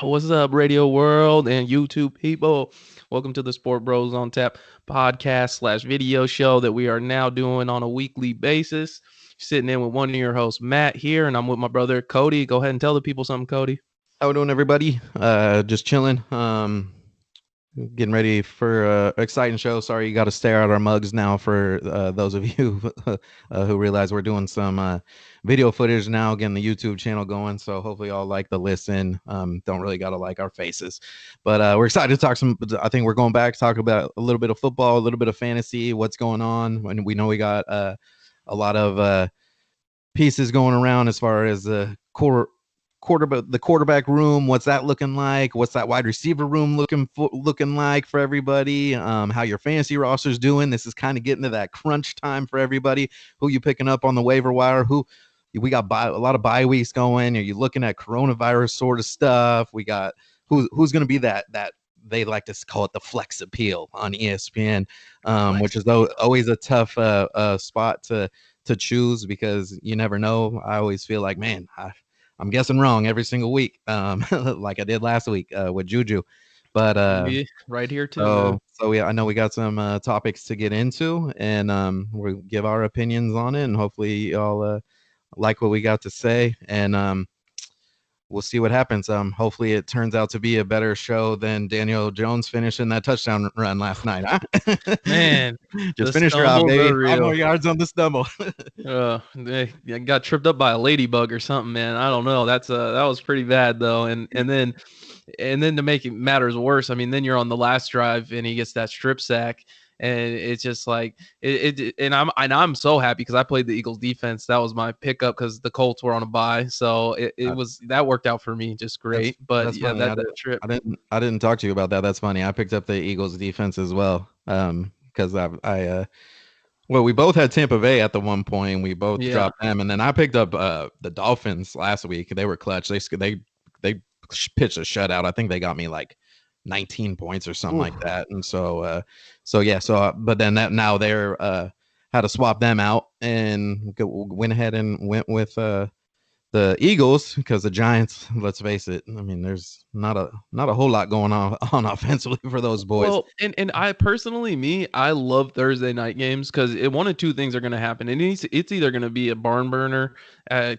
What's up, radio world and YouTube people? Welcome to the Sport Bros on Tap podcast/video show that we are now doing on a weekly basis. Sitting in with one of your hosts, Matt, here, and I'm with my brother Cody. Go ahead and tell the people something, Cody. How we doing, everybody? Just chilling. Getting ready for exciting show. Sorry, you got to stare at our mugs now. For those of you who realize we're doing some video footage now, getting the YouTube channel going. So hopefully y'all like the listen. Don't really gotta like our faces, but we're excited to talk some. I think we're going back to talk about a little bit of football, a little bit of fantasy, what's going on. And we know we got a lot of pieces going around as far as the quarterback room. What's that looking like? What's that wide receiver room looking like for everybody? How your fantasy roster's doing? This is kind of getting to that crunch time for everybody. Who you picking up on the waiver wire? Who we got a lot of bye weeks going. Are you looking at coronavirus sort of stuff? We got who's going to be that they like to call it the flex appeal on ESPN, which is always a tough spot to choose because you never know. I always feel like, man, I'm guessing wrong every single week, like I did last week with Juju. But right here too. So I know we got some topics to get into, and we'll give our opinions on it, and hopefully y'all like what we got to say, and we'll see what happens. Hopefully it turns out to be a better show than Daniel Jones finishing that touchdown run last night. Huh? Man, just finish her out, baby. 5 more yards on the stumble. I got tripped up by a ladybug or something, man. I don't know. That was pretty bad though. And then to make it matters worse, I mean, then you're on the last drive and he gets that strip sack. And it's just like and I'm so happy because I played the Eagles defense. That was my pickup because the Colts were on a bye, so it was that worked out for me just great. That's yeah, that trip. I didn't talk to you about that. That's funny. I picked up the Eagles defense as well because well, we both had Tampa Bay at the one point. We both dropped them, and then I picked up the Dolphins last week. They were clutch. They pitched a shutout. I think they got me like 19 points or something like that. And but then now they're had to swap them out and went ahead and went with the Eagles because the Giants, let's face it, I mean, there's not a whole lot going on offensively for those boys. Well, and I personally, I love Thursday night games because one of two things are going to happen. And it's either going to be a barn burner,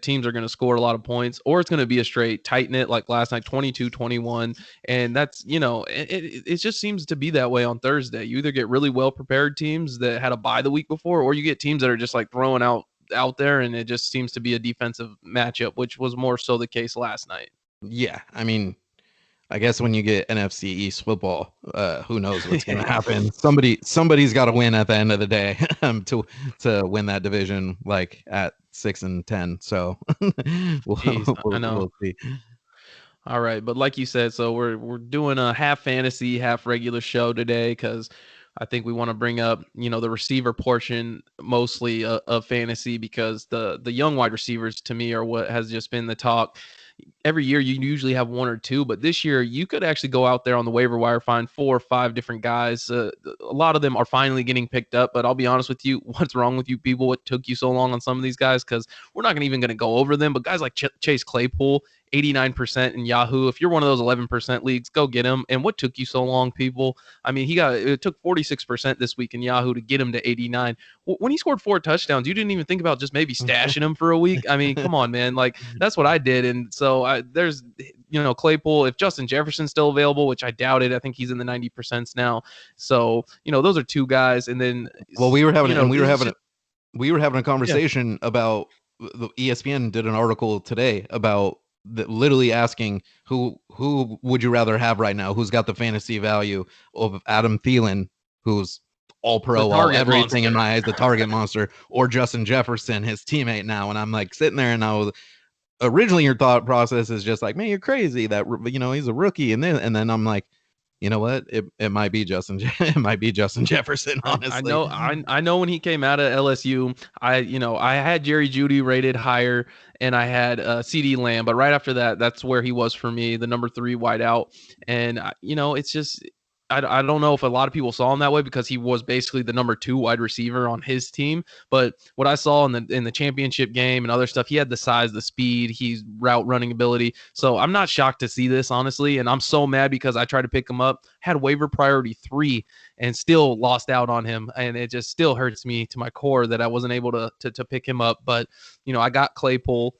teams are going to score a lot of points, or it's going to be a straight tight knit like last night, 22-21. And that's, it just seems to be that way on Thursday. You either get really well prepared teams that had a bye the week before, or you get teams that are just like throwing out there, and it just seems to be a defensive matchup, which was more so the case last night. Yeah, I mean, I guess when you get NFC East football, who knows what's going to happen? Somebody's got to win at the end of the day to win that division, like at 6-10. So I know. We'll see. All right, but like you said, so we're doing a half fantasy, half regular show today because I think we want to bring up, the receiver portion mostly of fantasy because the young wide receivers to me are what has just been the talk. Every year you usually have one or two, but this year you could actually go out there on the waiver wire, find 4 or 5 different guys. A lot of them are finally getting picked up, but I'll be honest with you, what's wrong with you people? What took you so long on some of these guys? Because we're not even going to go over them, but guys like Chase Claypool, 89% in Yahoo. If you're one of those 11% leagues, go get him. And what took you so long, people? I mean, it took 46% this week in Yahoo to get him to 89. When he scored 4 touchdowns, you didn't even think about just maybe stashing him for a week. I mean, come on, man. Like, that's what I did. And so there's, Claypool, if Justin Jefferson's still available, which I doubt it, I think he's in the 90% now. So, those are 2 guys. And then, well, we were having a conversation about the ESPN did an article today about literally asking who would you rather have right now? Who's got the fantasy value of Adam Thielen, who's all pro, all everything in my eyes, the target monster, or Justin Jefferson, his teammate now? And I'm like sitting there, and originally your thought process is just like, man, you're crazy that he's a rookie, and then I'm like, you know what? It might be Justin. It might be Justin Jefferson. Honestly, I know when he came out of LSU, I had Jerry Jeudy rated higher, and I had CD Lamb, but right after that, that's where he was for me, the number 3 wideout. And it's just I don't know if a lot of people saw him that way because he was basically the number 2 wide receiver on his team. But what I saw in the championship game and other stuff, he had the size, the speed, he's route running ability. So I'm not shocked to see this, honestly. And I'm so mad because I tried to pick him up, had waiver priority 3, and still lost out on him. And it just still hurts me to my core that I wasn't able to pick him up. But, I got Claypool.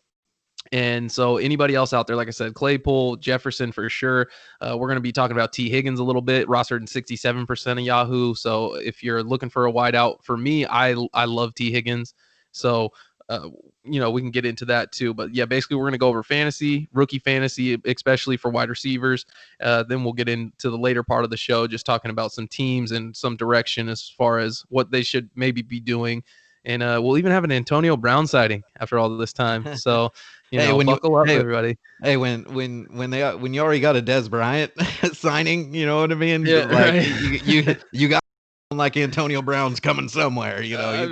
And so anybody else out there, like I said, Claypool, Jefferson for sure. We're going to be talking about T. Higgins a little bit, rostered in 67% of Yahoo. So if you're looking for a wideout, for me, I love T. Higgins. So, we can get into that too. But yeah, basically we're going to go over fantasy, rookie fantasy, especially for wide receivers. Then we'll get into the later part of the show, just talking about some teams and some direction as far as what they should maybe be doing. And we'll even have an Antonio Brown sighting after all of this time. So, buckle up, everybody. Hey, when you already got a Des Bryant signing, you know what I mean? Yeah, like right. you got like Antonio Brown's coming somewhere. Yeah.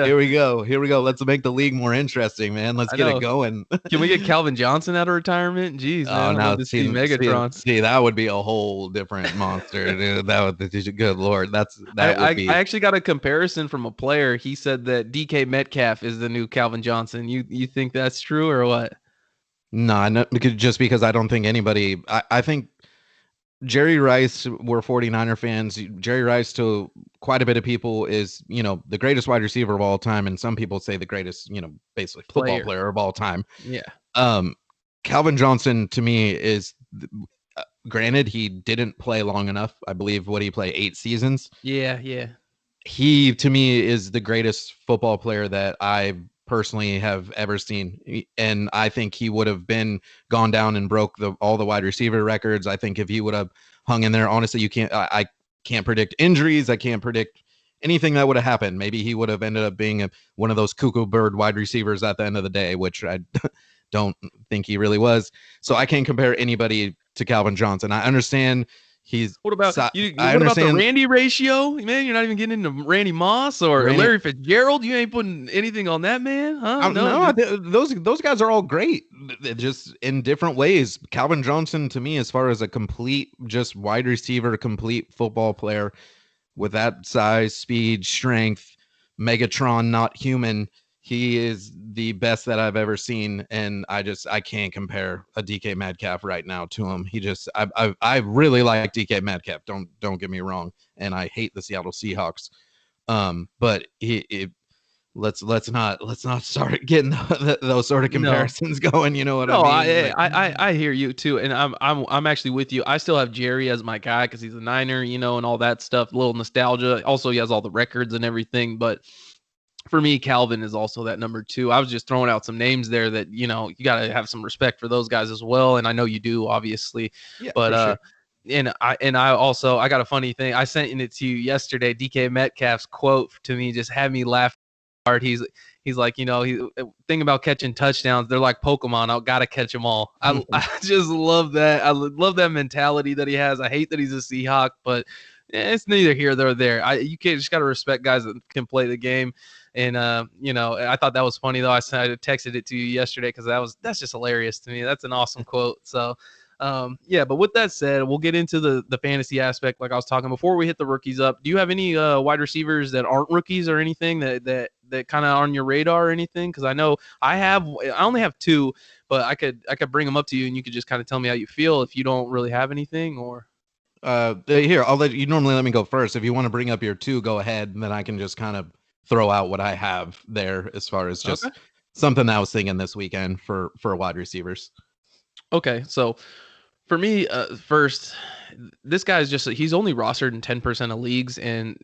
Here we go. Let's make the league more interesting, man. Let's get it going. Can we get Calvin Johnson out of retirement? Jeez, man. Oh, no, see Megatron. See, that would be a whole different monster, dude. That would, good Lord. I actually got a comparison from a player. He said that DK Metcalf is the new Calvin Johnson. You think that's true or what? No, just because I don't think anybody, I think Jerry Rice, we're 49er fans. Jerry Rice, to quite a bit of people, is, the greatest wide receiver of all time. And some people say the greatest, basically football player of all time. Yeah. Calvin Johnson, to me, is, granted, he didn't play long enough. I believe, what he played 8 seasons. Yeah. He, to me, is the greatest football player that I personally have ever seen, and I think he would have gone down and broke all the wide receiver records. I think if he would have hung in there, honestly, I can't predict injuries. I can't predict anything that would have happened. Maybe he would have ended up being one of those cuckoo bird wide receivers at the end of the day, which I don't think he really was. So I can't compare anybody to Calvin Johnson. I understand. What about the Randy ratio? Man, you're not even getting into Randy Moss or Larry Fitzgerald. You ain't putting anything on that man, huh? No, those guys are all great, just in different ways. Calvin Johnson, to me, as far as a complete, just wide receiver, complete football player with that size, speed, strength, Megatron, not human. He is the best that I've ever seen, and I can't compare a DK Metcalf right now to him. I really like DK Metcalf. Don't get me wrong, and I hate the Seattle Seahawks. But let's not start getting those sort of comparisons going. You know what I mean? I hear you too, and I'm actually with you. I still have Jerry as my guy because he's a Niner, and all that stuff. A little nostalgia. Also, he has all the records and everything, but for me, Calvin is also that number 2. I was just throwing out some names there that, you got to have some respect for those guys as well. And I know you do, obviously. Yeah, but, sure. And I got a funny thing. I sent it to you yesterday. DK Metcalf's quote to me just had me laugh hard. He's like, thing about catching touchdowns, they're like Pokemon. I got to catch them all. I just love that. I love that mentality that he has. I hate that he's a Seahawk, but it's neither here nor there. You just got to respect guys that can play the game. And, I thought that was funny, though. I texted it to you yesterday because that's just hilarious to me. That's an awesome quote. So, but with that said, we'll get into the fantasy aspect like I was talking before we hit the rookies up. Do you have any wide receivers that aren't rookies or anything that kind of on your radar or anything? Because I know I only have 2, but I could bring them up to you and you could just kind of tell me how you feel if you don't really have anything or. Here, I'll let you normally let me go first. If you want to bring up your 2, go ahead, and then I can just kind of throw out what I have there as far as just something that I was thinking this weekend for wide receivers. Okay, so for me, first, this guy's he's only rostered in 10% of leagues, and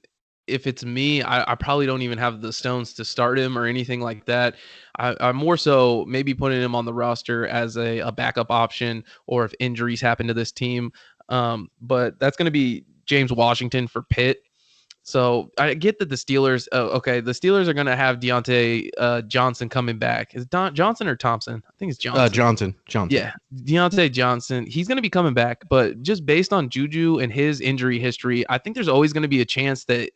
if it's me, I probably don't even have the stones to start him or anything like that. I'm more so maybe putting him on the roster as a backup option or if injuries happen to this team. But that's going to be James Washington for Pitt. So I get that the Steelers, the Steelers are going to have Deontay Johnson coming back. Is it Johnson or Thompson? I think it's Johnson. Johnson. Yeah, Deontay Johnson. He's going to be coming back, but just based on Juju and his injury history, I think there's always going to be a chance that,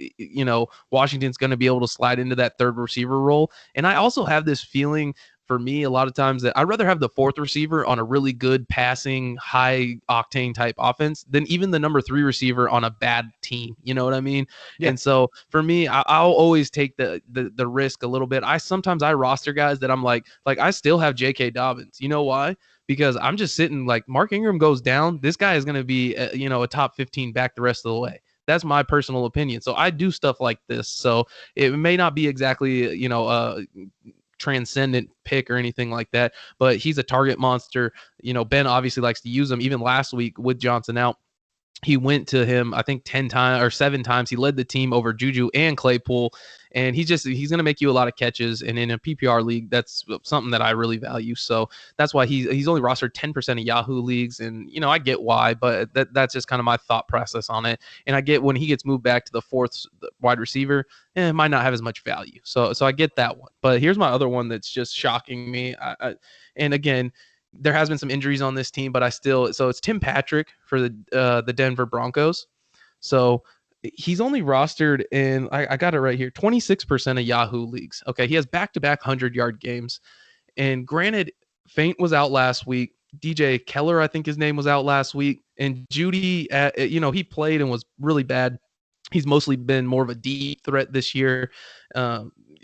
Washington's going to be able to slide into that third receiver role. And I also have this feeling for me, a lot of times that I'd rather have the fourth receiver on a really good passing, high octane type offense than even the number 3 receiver on a bad team. You know what I mean? Yeah. And so for me, I'll always take the risk a little bit. Sometimes I roster guys that I'm like I still have J.K. Dobbins. You know why? Because I'm just sitting like Mark Ingram goes down. This guy is going to be, a top 15 back the rest of the way. That's my personal opinion. So I do stuff like this. So it may not be exactly, transcendent pick or anything like that, but he's a target monster. Ben obviously likes to use him. Even last week with Johnson out, he went to him, I think 10 times or 7 times. He led the team over Juju and Claypool, and he's going to make you a lot of catches. And in a PPR league, that's something that I really value. So that's why he's only rostered 10% of Yahoo leagues. And, I get why, but that's just kind of my thought process on it. And I get when he gets moved back to the fourth wide receiver, it might not have as much value. So I get that one. But here's my other one that's just shocking me. And again, there has been some injuries on this team, but so it's Tim Patrick for the Denver Broncos. So he's only rostered in, I got it right here, 26% of Yahoo leagues. Okay, he has back-to-back 100-yard games. And granted, Faint was out last week. DJ Keller, I think his name, was out last week. And Judy, he played and was really bad. He's mostly been more of a deep threat this year,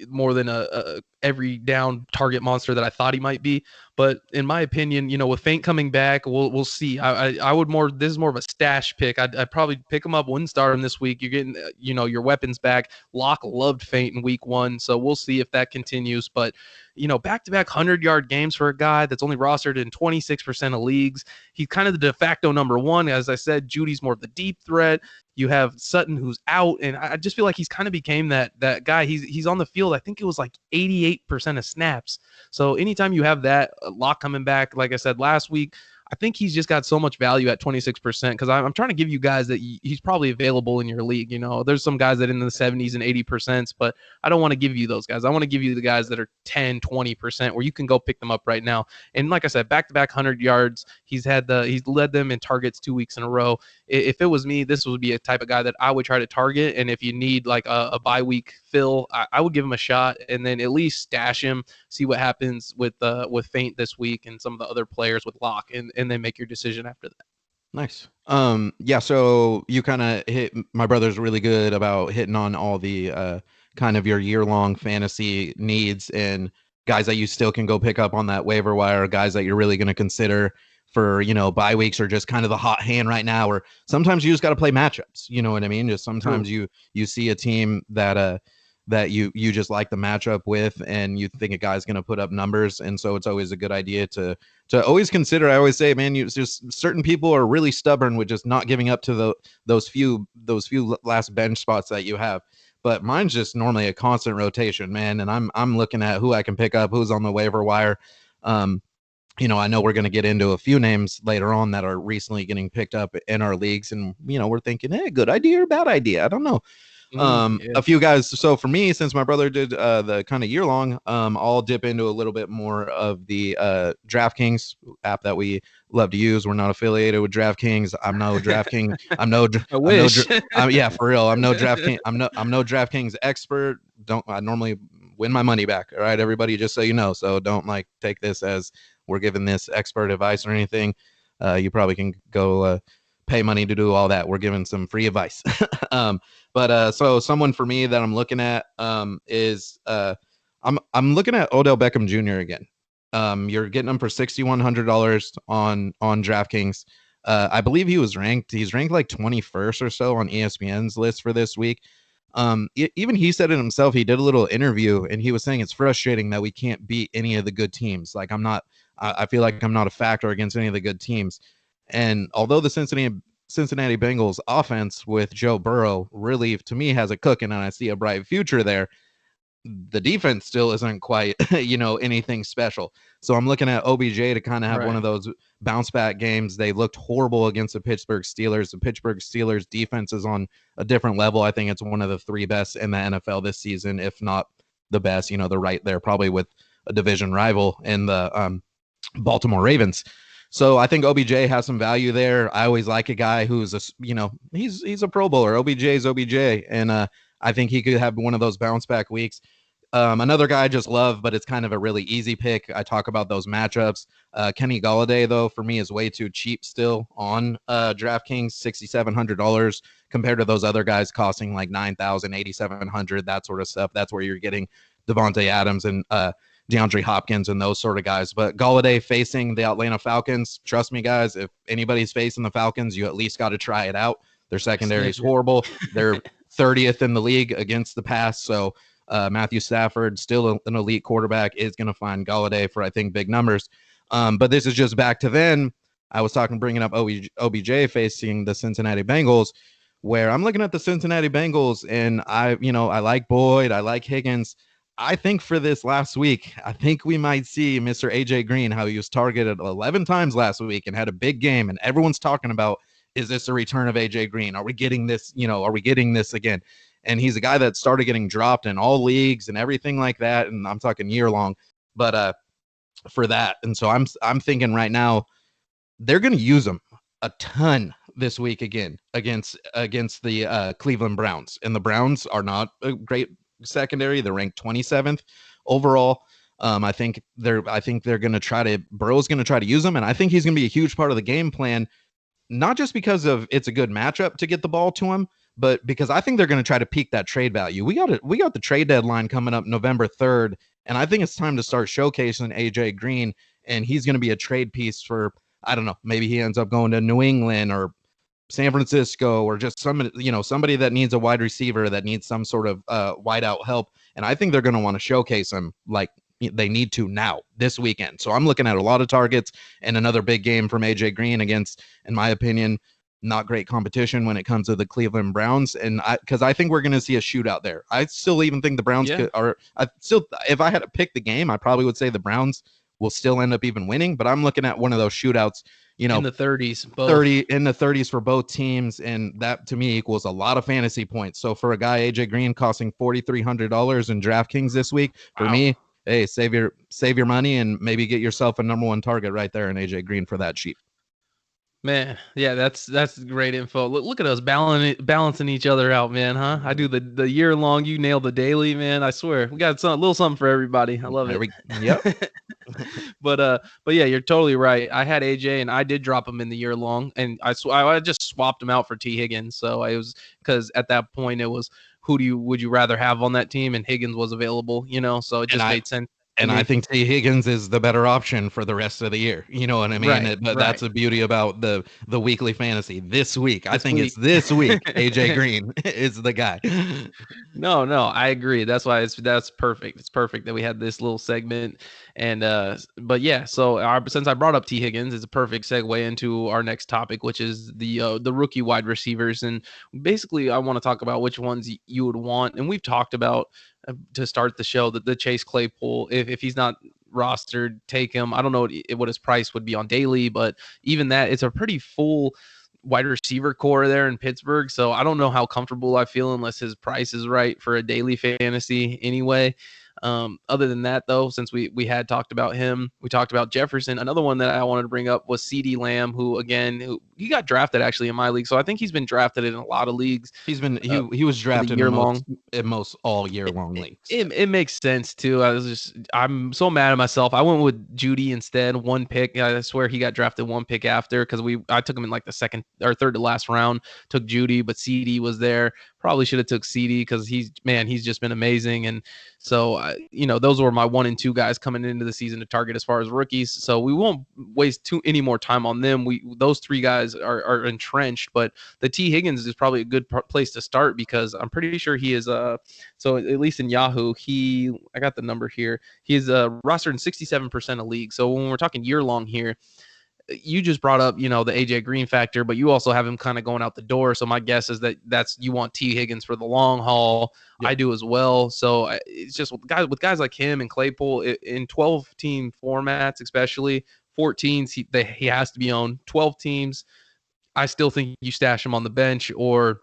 more than a every down target monster that I thought he might be. But in my opinion, with Faint coming back, we'll see. I would more. This is more of a stash pick. I'd probably pick him up, wouldn't start him this week. You're getting your weapons back. Locke loved Faint in week 1, so we'll see if that continues. But back-to-back 100-yard games for a guy that's only rostered in 26% of leagues. He's kind of the de facto number 1. As I said, Judy's more of the deep threat. You have Sutton, who's out, and I just feel like he's kind of became that guy. He's on the field. I think it was like 88% of snaps. So anytime you have that Locke coming back, like I said last week, I think he's just got so much value at 26% because I'm trying to give you guys that he's probably available in your league. There's some guys that in the 70s and 80%, but I don't want to give you those guys. I want to give you the guys that are 10, 20% where you can go pick them up right now. And like I said, back-to-back 100 yards. He's led them in targets 2 weeks in a row. If it was me, this would be a type of guy that I would try to target. And if you need like a bye week fill, I would give him a shot and then at least stash him, see what happens with Faint this week and some of the other players with Locke, and then make your decision after that. Nice. Yeah, so you kind of my brother's really good about hitting on all the kind of your year-long fantasy needs and guys that you still can go pick up on that waiver wire, guys that you're really going to consider for, bye weeks or just kind of the hot hand right now, or sometimes you just got to play matchups. You know what I mean? Just sometimes you see a team that you just like the matchup with and you think a guy's going to put up numbers. And so it's always a good idea to always consider. I always say, man, just certain people are really stubborn with just not giving up to those few last bench spots that you have. But mine's just normally a constant rotation, man. And I'm looking at who I can pick up, who's on the waiver wire. I know we're going to get into a few names later on that are recently getting picked up in our leagues. And, we're thinking, hey, good idea or bad idea? I don't know. A few guys. So for me, since my brother did the kind of year long, I'll dip into a little bit more of the DraftKings app that we love to use. We're not affiliated with DraftKings. I'm no DraftKings. I wish. Yeah, for real. I'm no DraftKings. I'm no DraftKings expert. I normally win my money back. All right, everybody, just so you know. So don't take this as we're giving this expert advice or anything. You probably can go pay money to do all that. We're giving some free advice. But so someone for me that I'm looking at is I'm looking at Odell Beckham Jr. again. You're getting him for $6,100 on DraftKings. I believe he's ranked like 21st or so on ESPN's list for this week. Even he said it himself. He did a little interview and he was saying it's frustrating that we can't beat any of the good teams. Like I feel like I'm not a factor against any of the good teams. And although the Cincinnati Bengals offense with Joe Burrow really, to me, has a cooking and I see a bright future there, the defense still isn't quite, anything special. So I'm looking at OBJ to kind of have one of those bounce back games. They looked horrible against the Pittsburgh Steelers. The Pittsburgh Steelers defense is on a different level. I think it's one of the 3 best in the NFL this season, if not the best. They're right there probably with a division rival in the Baltimore Ravens. So I think OBJ has some value there. I always like a guy who's he's a Pro Bowler. OBJ is OBJ, and I think he could have one of those bounce back weeks. Another guy I just love, but it's kind of a really easy pick. I talk about those matchups. Kenny Golladay, though, for me is way too cheap still on DraftKings, $6,700 compared to those other guys costing like $9,000, $8,700, that sort of stuff. That's where you're getting Devontae Adams and DeAndre Hopkins and those sort of guys. But Golladay facing the Atlanta Falcons, trust me, guys, if anybody's facing the Falcons, you at least got to try it out. Their secondary is horrible. They're 30th in the league against the pass. So Matthew Stafford, still an elite quarterback, is going to find Golladay for, I think, big numbers. But this is just back to then. I was bringing up OBJ facing the Cincinnati Bengals, where I'm looking at the Cincinnati Bengals, and I like Boyd, I like Higgins. I think for this last week, I think we might see Mr. AJ Green, how he was targeted 11 times last week and had a big game, and everyone's talking about, is this a return of AJ Green? Are we getting this? Are we getting this again? And he's a guy that started getting dropped in all leagues and everything like that. And I'm talking year long, but for that. And so I'm thinking right now, they're going to use him a ton this week again against the Cleveland Browns. And the Browns are not a great secondary. They're ranked 27th overall. I think they're going to try to, Burrow's going to try to use them. And I think he's going to be a huge part of the game plan, not just because of it's a good matchup to get the ball to him, but because I think they're going to try to peak that trade value. We got the trade deadline coming up November 3rd, and I think it's time to start showcasing AJ Green, and he's going to be a trade piece for, I don't know, maybe he ends up going to New England or San Francisco, or just somebody that needs a wide receiver, that needs some sort of wideout help. And I think they're going to want to showcase him like they need to now this weekend. So I'm looking at a lot of targets and another big game from AJ Green against, in my opinion, not great competition when it comes to the Cleveland Browns. And because I think we're going to see a shootout there. I still even think the Browns if I had to pick the game, I probably would say the Browns will still end up even winning, but I'm looking at one of those shootouts, in the 30s, in the 30s for both teams. And that to me equals a lot of fantasy points. So for a guy, AJ Green, costing $4,300 in DraftKings this week, for me, hey, save your money and maybe get yourself a number one target right there in AJ Green for that cheap. Man, yeah, that's great info. Look at us balancing each other out, man, huh? I do the year long, you nail the daily, man. I swear. We got a little something for everybody. I love it. Yep. But yeah, you're totally right. I had AJ and I did drop him in the year long, and I just swapped him out for T Higgins. So I was, because at that point it was, would you rather have on that team, and Higgins was available, so it just made sense. And I think T Higgins is the better option for the rest of the year. You know what I mean? Right, but that's the beauty about the weekly fantasy this week. I think it's this week. AJ Green is the guy. No, I agree. That's why that's perfect. It's perfect that we had this little segment. And but yeah, so since I brought up T Higgins, it's a perfect segue into our next topic, which is the rookie wide receivers. And basically, I want to talk about which ones you would want. And we've talked about to start the show that the Chase Claypool, if he's not rostered, take him. I don't know what his price would be on daily, but even that, it's a pretty full wide receiver core there in Pittsburgh. So I don't know how comfortable I feel unless his price is right for a daily fantasy anyway. Other than that, though, since we had talked about him, we talked about Jefferson. Another one that I wanted to bring up was CeeDee Lamb, who he got drafted actually in my league. So I think he's been drafted in a lot of leagues. He was drafted in most all year long leagues. It makes sense too. I'm so mad at myself. I went with Judy instead, one pick. I swear he got drafted one pick after, because I took him in like the second or third to last round. Took Judy, but CeeDee was there. Probably should have took CeeDee because he's just been amazing. And so, those were my 1 and 2 guys coming into the season to target as far as rookies. So we won't waste any more time on them. Those 3 guys are entrenched, but the T Higgins is probably a good place to start, because I'm pretty sure he is, so at least in Yahoo, I got the number here. He's rostered in 67% of leagues. So when we're talking year long here, you just brought up, the AJ Green factor, but you also have him kind of going out the door. So my guess is that's you want T Higgins for the long haul. Yep. I do as well. So it's just with guys like him and Claypool in 12 team formats, especially 14s, he has to be on 12 teams. I still think you stash him on the bench or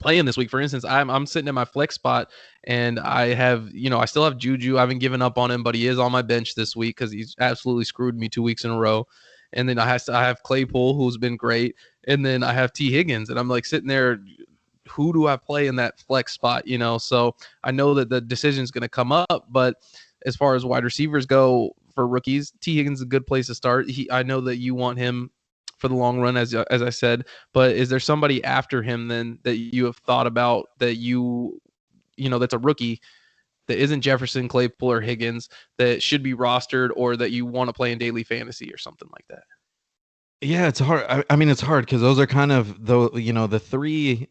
play him this week. For instance, I'm sitting in my flex spot and I have, I still have Juju. I haven't given up on him, but he is on my bench this week because he's absolutely screwed me 2 weeks in a row. And then I have Claypool, who's been great. And then I have T Higgins, and I'm like sitting there, who do I play in that flex spot? So I know that the decision is going to come up, but as far as wide receivers go for rookies, T. Higgins is a good place to start. I know that you want him for the long run, as I said, but is there somebody after him then that you have thought about that that's a rookie that isn't Jefferson, Claypool, or Higgins that should be rostered, or that you want to play in daily fantasy or something like that? Yeah, it's hard. I mean, it's hard because those are kind of the three.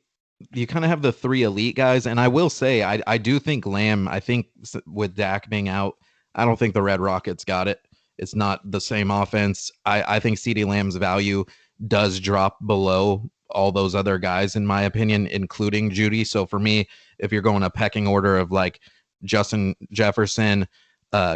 You kind of have the three elite guys, and I will say, I do think Lamb. I think with Dak being out, I don't think the Red Rockets got it. It's not the same offense. I think CeeDee Lamb's value does drop below all those other guys, in my opinion, including Judy. So for me, if you're going a pecking order of like Justin Jefferson,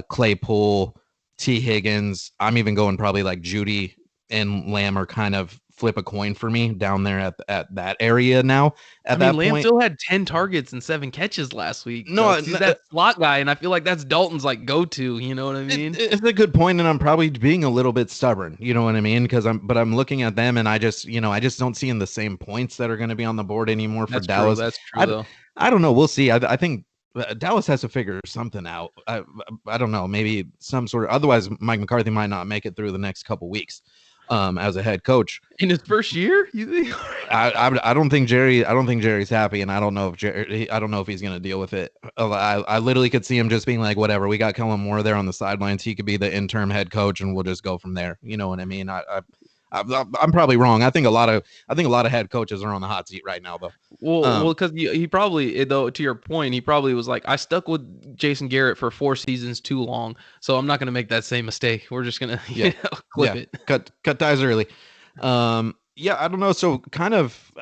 Claypool, T. Higgins, I'm even going probably like Judy and Lamb are kind of flip a coin for me down there at that area now. Lamb still had 10 targets and 7 catches last week. No, he's that slot guy, and I feel like that's Dalton's like go-to. You know what I mean? It's a good point, and I'm probably being a little bit stubborn. You know what I mean? But I'm looking at them, and I just don't see in the same points that are going to be on the board anymore for Dallas. That's true, though. I don't know. We'll see. I think Dallas has to figure something out. I don't know. Maybe some sort of. Otherwise, Mike McCarthy might not make it through the next couple weeks. As a head coach in his first year, you think? I don't think Jerry's happy, and I don't know if he's going to deal with it. I literally could see him just being like, whatever, we got Kellen Moore there on the sidelines. He could be the interim head coach, and we'll just go from there. You know what I mean? I'm probably wrong. I think a lot of head coaches are on the hot seat right now, though. Well, because he probably, though, to your point, he probably was like, I stuck with Jason Garrett for 4 seasons too long, so I'm not going to make that same mistake. We're just going to clip it. Cut ties early. Yeah, I don't know. So kind of,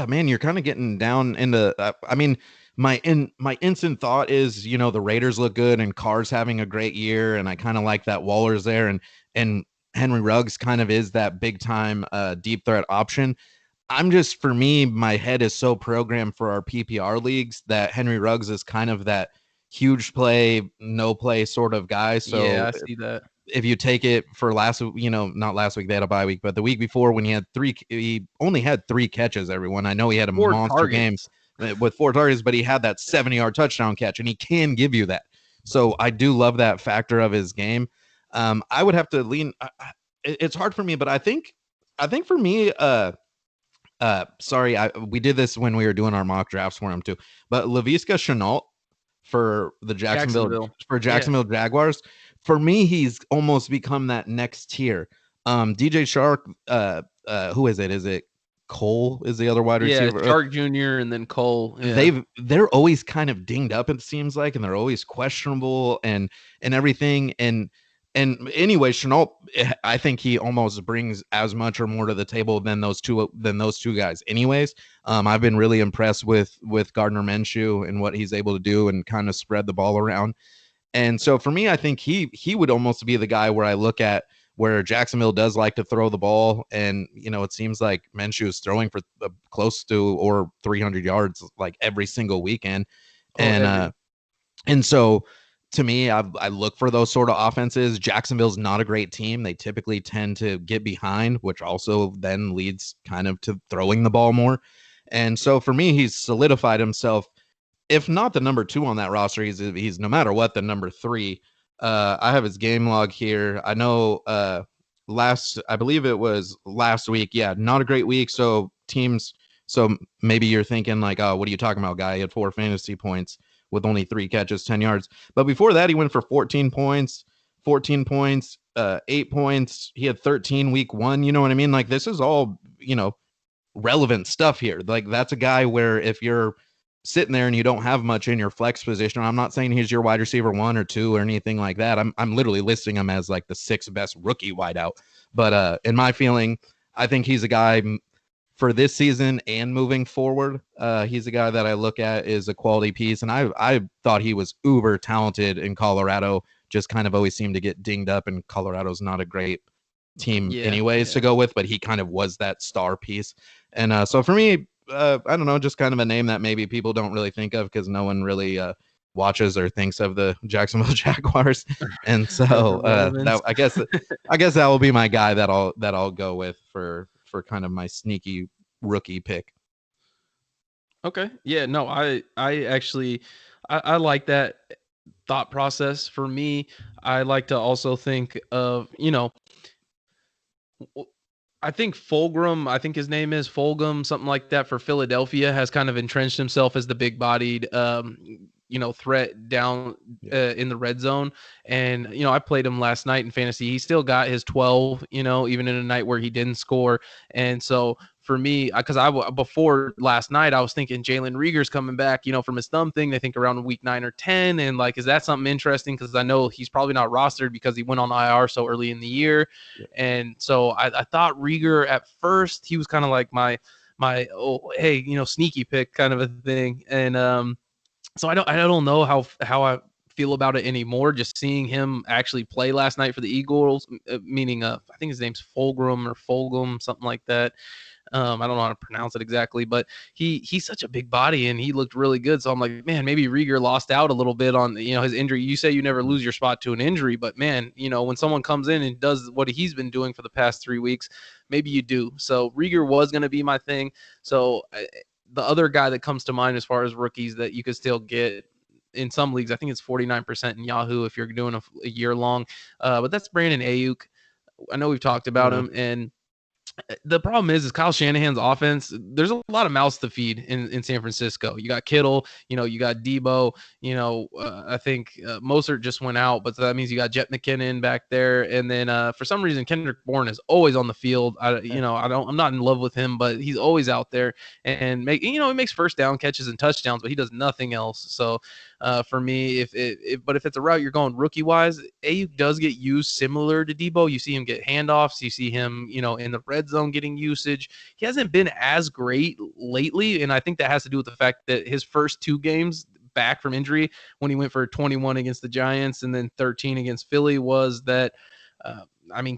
man, you're kind of getting down into. I mean, my instant thought is, the Raiders look good and Carr's having a great year, and I kind of like that Waller's there, and Henry Ruggs kind of is that big time deep threat option. For me, my head is so programmed for our PPR leagues that Henry Ruggs is kind of that huge play, no play sort of guy. So yeah, I see that. If you take it for not last week, they had a bye week, but the week before when he only had 3 catches, everyone. I know he had a monster game with 4 targets, but he had that 70-yard touchdown catch, and he can give you that. So I do love that factor of his game. I would have to lean. It's hard for me, but I think for me, we did this when we were doing our mock drafts for him too. But Laviska Shenault for the Jacksonville Jaguars. For me, he's almost become that next tier. DJ Chark, who is it? Is it Cole? Is the other wide receiver? Yeah, Chark Jr. and then Cole. Yeah. They're always kind of dinged up, it seems like, and they're always questionable and everything. And anyway, Shenault, I think he almost brings as much or more to the table than those two guys. Anyways, I've been really impressed with Gardner Minshew and what he's able to do and kind of spread the ball around. And so for me, I think he would almost be the guy where I look at where Jacksonville does like to throw the ball, and it seems like Minshew is throwing for close to or 300 yards like every single weekend, and so. To me, I look for those sort of offenses. Jacksonville's not a great team. They typically tend to get behind, which also then leads kind of to throwing the ball more. And so for me, he's solidified himself. If not the number 2 on that roster, he's no matter what the number 3. I have his game log here. I know I believe it was last week. Yeah, not a great week. So maybe you're thinking like, oh, what are you talking about, guy? He had 4 fantasy points with only 3 catches, 10 yards. But before that, he went for 14 points, 8 points. He had 13 week 1. You know what I mean? Like, this is all, relevant stuff here. Like, that's a guy where if you're sitting there and you don't have much in your flex position, I'm not saying he's your wide receiver 1 or 2 or anything like that. I'm literally listing him as like the 6th best rookie wideout. But in my feeling, I think he's a guy for this season and moving forward. He's a guy that I look at is a quality piece. And I thought he was uber talented in Colorado, just kind of always seemed to get dinged up, and Colorado's not a great team to go with, but he kind of was that star piece. And so for me, I don't know, just kind of a name that maybe people don't really think of because no one really watches or thinks of the Jacksonville Jaguars. And so I guess that will be my guy that I'll go with for kind of my sneaky rookie pick. Okay. Yeah, no, I actually I like that thought process. For me, I like to also think of, I think Fulgham, I think his name is Fulgham, something like that for Philadelphia, has kind of entrenched himself as the big bodied, threat down Yeah. in the red zone. And, I played him last night in fantasy. He still got his 12, even in a night where he didn't score. And so for me, because before last night, I was thinking Jalen Rieger's coming back, from his thumb thing. They think around week 9 or 10. And like, is that something interesting? Because I know he's probably not rostered because he went on IR so early in the year. Yeah. And so I thought Rieger at first, he was kind of like my oh hey, sneaky pick kind of a thing. And so I don't know how I feel about it anymore. Just seeing him actually play last night for the Eagles, meaning I think his name's Fulgham, something like that. I don't know how to pronounce it exactly, but he's such a big body and he looked really good. So I'm like, man, maybe Rieger lost out a little bit on his injury. You say you never lose your spot to an injury, but man, when someone comes in and does what he's been doing for the past 3 weeks, maybe you do. So Rieger was going to be my thing. So the other guy that comes to mind as far as rookies that you could still get in some leagues, I think it's 49% in Yahoo if you're doing a year long. But that's Brandon Ayuk. I know we've talked about him, and the problem is Kyle Shanahan's offense. There's a lot of mouths to feed in San Francisco. You got Kittle, you got Debo, I think Mostert just went out, but that means you got Jet McKinnon back there. And then for some reason, Kendrick Bourne is always on the field. I'm not in love with him, but he's always out there and he makes first down catches and touchdowns, but he does nothing else. So for me, if it's a route you're going rookie wise, Ayuk does get used similar to Debo. You see him get handoffs. You see him, in the red zone getting usage. He hasn't been as great lately, and I think that has to do with the fact that his first 2 games back from injury, when he went for 21 against the Giants and then 13 against Philly, was that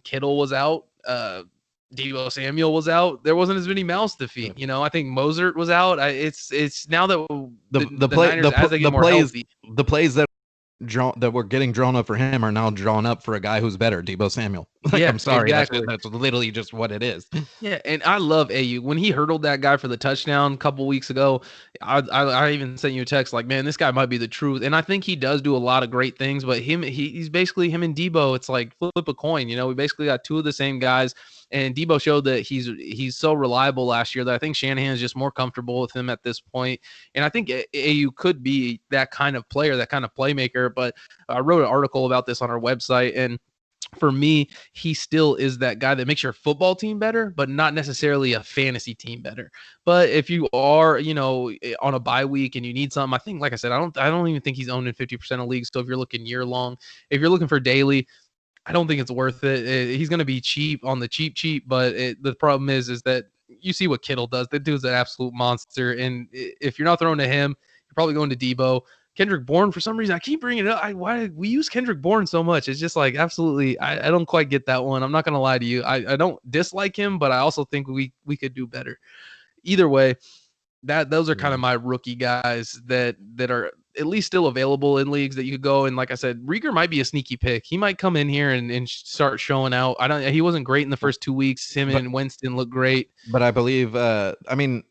Kittle was out. Debo Samuel was out. There wasn't as many mouths to feed. I think Mostert was out. It's now that the Niners, as they get more healthy, the plays that were getting drawn up for him are now drawn up for a guy who's better, Debo Samuel. Like, yeah, I'm sorry, exactly. that's literally just what it is. Yeah, and I love AU. When he hurdled that guy for the touchdown a couple weeks ago, I even sent you a text like, man, this guy might be the truth. And I think he does do a lot of great things, but he's basically him and Debo. It's like flip a coin. We basically got 2 of the same guys. And Debo showed that he's so reliable last year that I think Shanahan is just more comfortable with him at this point. And I think AU could be that kind of player, that kind of playmaker. But I wrote an article about this on our website, and for me, he still is that guy that makes your football team better, but not necessarily a fantasy team better. But if you are, on a bye week and you need something, I think, like I said, I don't even think he's owned in 50% of leagues. So if you're looking year long, if you're looking for daily, I don't think it's worth it. He's going to be cheap on the cheap, but the problem is that you see what Kittle does. That dude's an absolute monster. And if you're not throwing to him, you're probably going to Debo. Kendrick Bourne, for some reason, I keep bringing it up. Why we use Kendrick Bourne so much? It's just like absolutely, I don't quite get that one. I'm not going to lie to you. I don't dislike him, but I also think we could do better. Either way, those are kind of my rookie guys that are at least still available in leagues that you could go. And like I said, Rieger might be a sneaky pick. He might come in here and start showing out. He wasn't great in the first 2 weeks. And Winston looked great. But I believe, Deshaun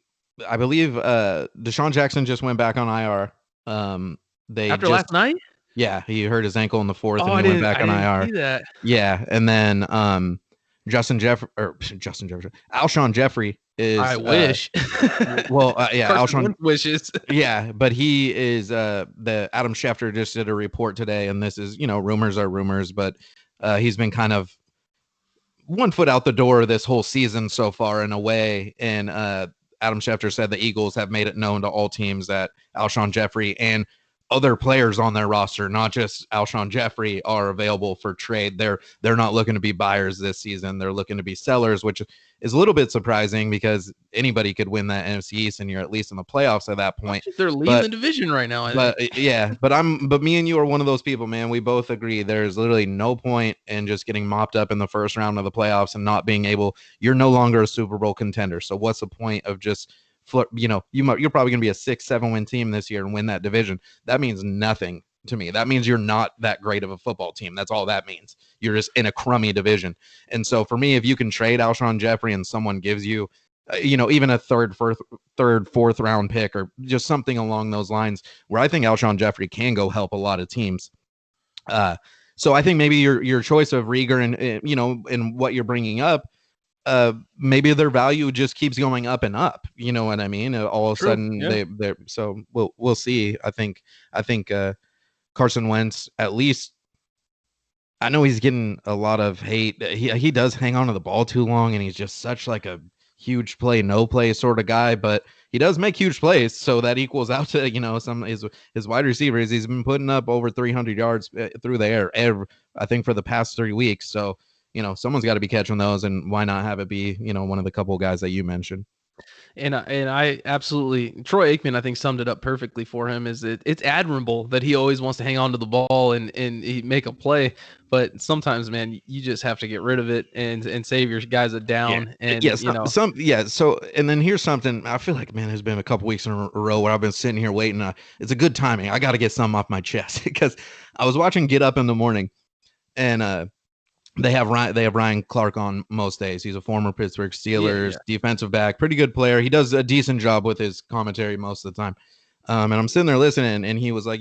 Jackson just went back on IR. After last night? Yeah, he hurt his ankle in the 4th and he went back on IR. See that. Yeah, and then Alshon Jeffrey is. I wish. Alshon wishes. Yeah, but he is. The Adam Schefter just did a report today, and this is rumors are rumors, but he's been kind of one foot out the door this whole season so far in a way, and Adam Schefter said the Eagles have made it known to all teams that Alshon Jeffrey and other players on their roster, not just Alshon Jeffrey, are available for trade. They're not looking to be buyers this season. They're looking to be sellers, which is a little bit surprising because anybody could win that NFC East and you're at least in the playoffs at that point. They're leading the division right now. But me and you are one of those people, man. We both agree there's literally no point in just getting mopped up in the first round of the playoffs and not being able. You're no longer a Super Bowl contender. So what's the point of just you're probably going to be a 6-7 win team this year and win that division. That means nothing to me. That means you're not that great of a football team. That's all that means. You're just in a crummy division. And so for me, if you can trade Alshon Jeffrey and someone gives you even a third, fourth round pick or just something along those lines where I think Alshon Jeffrey can go help a lot of teams. So I think maybe your choice of Rieger and what you're bringing up, maybe their value just keeps going up and up. You know what I mean? All of a sudden they're so we'll see. I think Carson Wentz, at least, I know he's getting a lot of hate. He does hang on to the ball too long, and he's just such like a huge play, no play sort of guy, but he does make huge plays, so that equals out to, some his wide receivers. He's been putting up over 300 yards through the air I think for the past 3 weeks. So, someone's got to be catching those, and why not have it be, one of the couple of guys that you mentioned. And I absolutely, Troy Aikman, I think, summed it up perfectly for him. Is it's admirable that he always wants to hang on to the ball and he make a play, but sometimes, man, you just have to get rid of it and save your guys a down. And So and then here's something I feel like, man, there's been a couple weeks in a row where I've been sitting here waiting. It's a good timing. I got to get something off my chest because I was watching Get Up in the morning, and they have Ryan Clark on most days. He's a former Pittsburgh Steelers defensive back, pretty good player. He does a decent job with his commentary most of the time. And I'm sitting there listening, and he was like,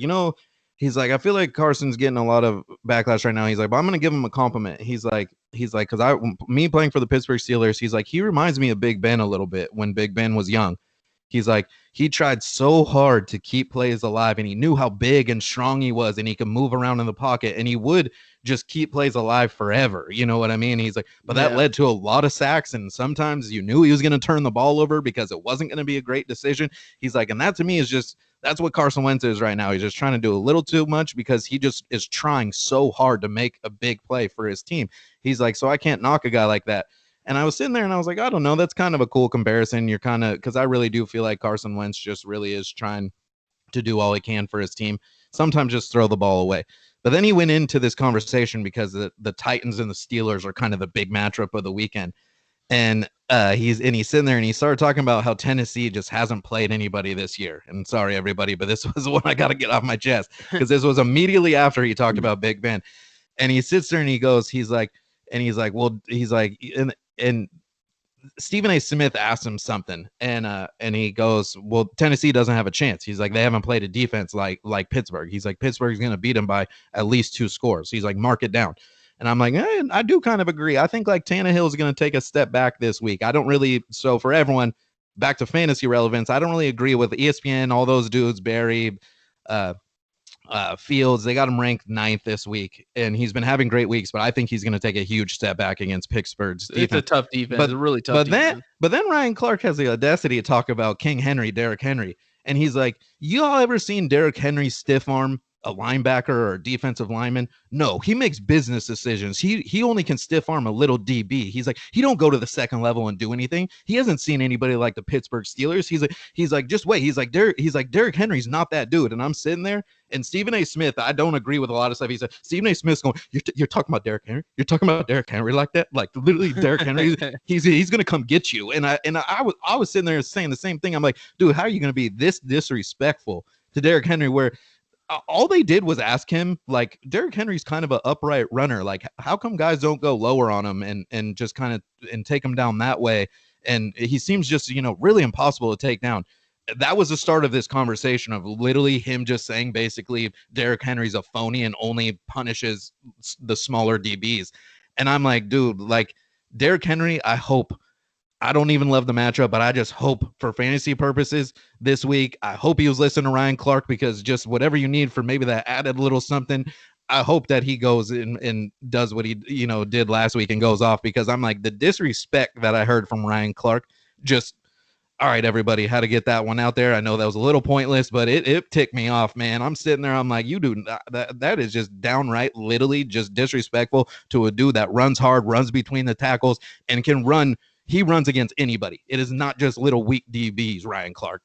he's like, I feel like Carson's getting a lot of backlash right now. He's like, but I'm going to give him a compliment. He's like, because me playing for the Pittsburgh Steelers, he's like, he reminds me of Big Ben a little bit when Big Ben was young. He's like, he tried so hard to keep plays alive, and he knew how big and strong he was, and he could move around in the pocket, and he would just keep plays alive forever. You know what I mean? He's like, but that led to a lot of sacks, and sometimes you knew he was going to turn the ball over because it wasn't going to be a great decision. He's like, and that to me is just, that's what Carson Wentz is right now. He's just trying to do a little too much because he just is trying so hard to make a big play for his team. He's like, so I can't knock a guy like that. And I was sitting there and I was like, I don't know. That's kind of a cool comparison. You're kind of, because I really do feel like Carson Wentz just really is trying to do all he can for his team. Sometimes just throw the ball away. But then he went into this conversation because the Titans and the Steelers are kind of the big matchup of the weekend. And he's sitting there and he started talking about how Tennessee just hasn't played anybody this year. And sorry, everybody, but this was one I got to get off my chest because this was immediately after he talked about Big Ben. And he sits there and he goes, and Stephen A. Smith asked him something, and he goes, well, Tennessee doesn't have a chance. He's like, they haven't played a defense like Pittsburgh. He's like, Pittsburgh's going to beat him by at least 2 scores. He's like, mark it down. And I'm like, I do kind of agree. I think like Tannehill is going to take a step back this week. I don't really. So for everyone, back to fantasy relevance, I don't really agree with ESPN, all those dudes, Barry, Fields. They got him ranked 9th this week, and he's been having great weeks, but I think he's going to take a huge step back against Pittsburgh's defense. It's a tough defense. It's a really tough defense. But then Ryan Clark has the audacity to talk about King Henry, Derrick Henry, and he's like, you all ever seen Derrick Henry stiff arm a linebacker or a defensive lineman? No, he makes business decisions. He only can stiff arm a little DB. He's like, he don't go to the second level and do anything. He hasn't seen anybody like the Pittsburgh Steelers. He's like, just wait. He's like, Derrick Henry's not that dude. And I'm sitting there, and Stephen A. Smith, I don't agree with a lot of stuff. He said, Stephen A. Smith's going, you're talking about Derrick Henry? You're talking about Derrick Henry like that? Like literally Derrick Henry, he's gonna come get you. And I was sitting there saying the same thing. I'm like, dude, how are you gonna be this disrespectful to Derrick Henry where all they did was ask him, like, Derrick Henry's kind of an upright runner. Like, how come guys don't go lower on him and just kind of and take him down that way? And he seems just, really impossible to take down. That was the start of this conversation of literally him just saying basically Derrick Henry's a phony and only punishes the smaller DBs. And I'm like, dude, like Derrick Henry, I don't even love the matchup, but I just hope for fantasy purposes this week, I hope he was listening to Ryan Clark because just whatever you need for maybe that added little something, I hope that he goes and does what he, did last week and goes off because I'm like the disrespect that I heard from Ryan Clark just, all right, everybody, how to get that one out there. I know that was a little pointless, but it ticked me off, man. I'm sitting there. I'm like, you do that is just downright, literally just disrespectful to a dude that runs hard, runs between the tackles and can run. He runs against anybody. It is not just little weak DBs, Ryan Clark.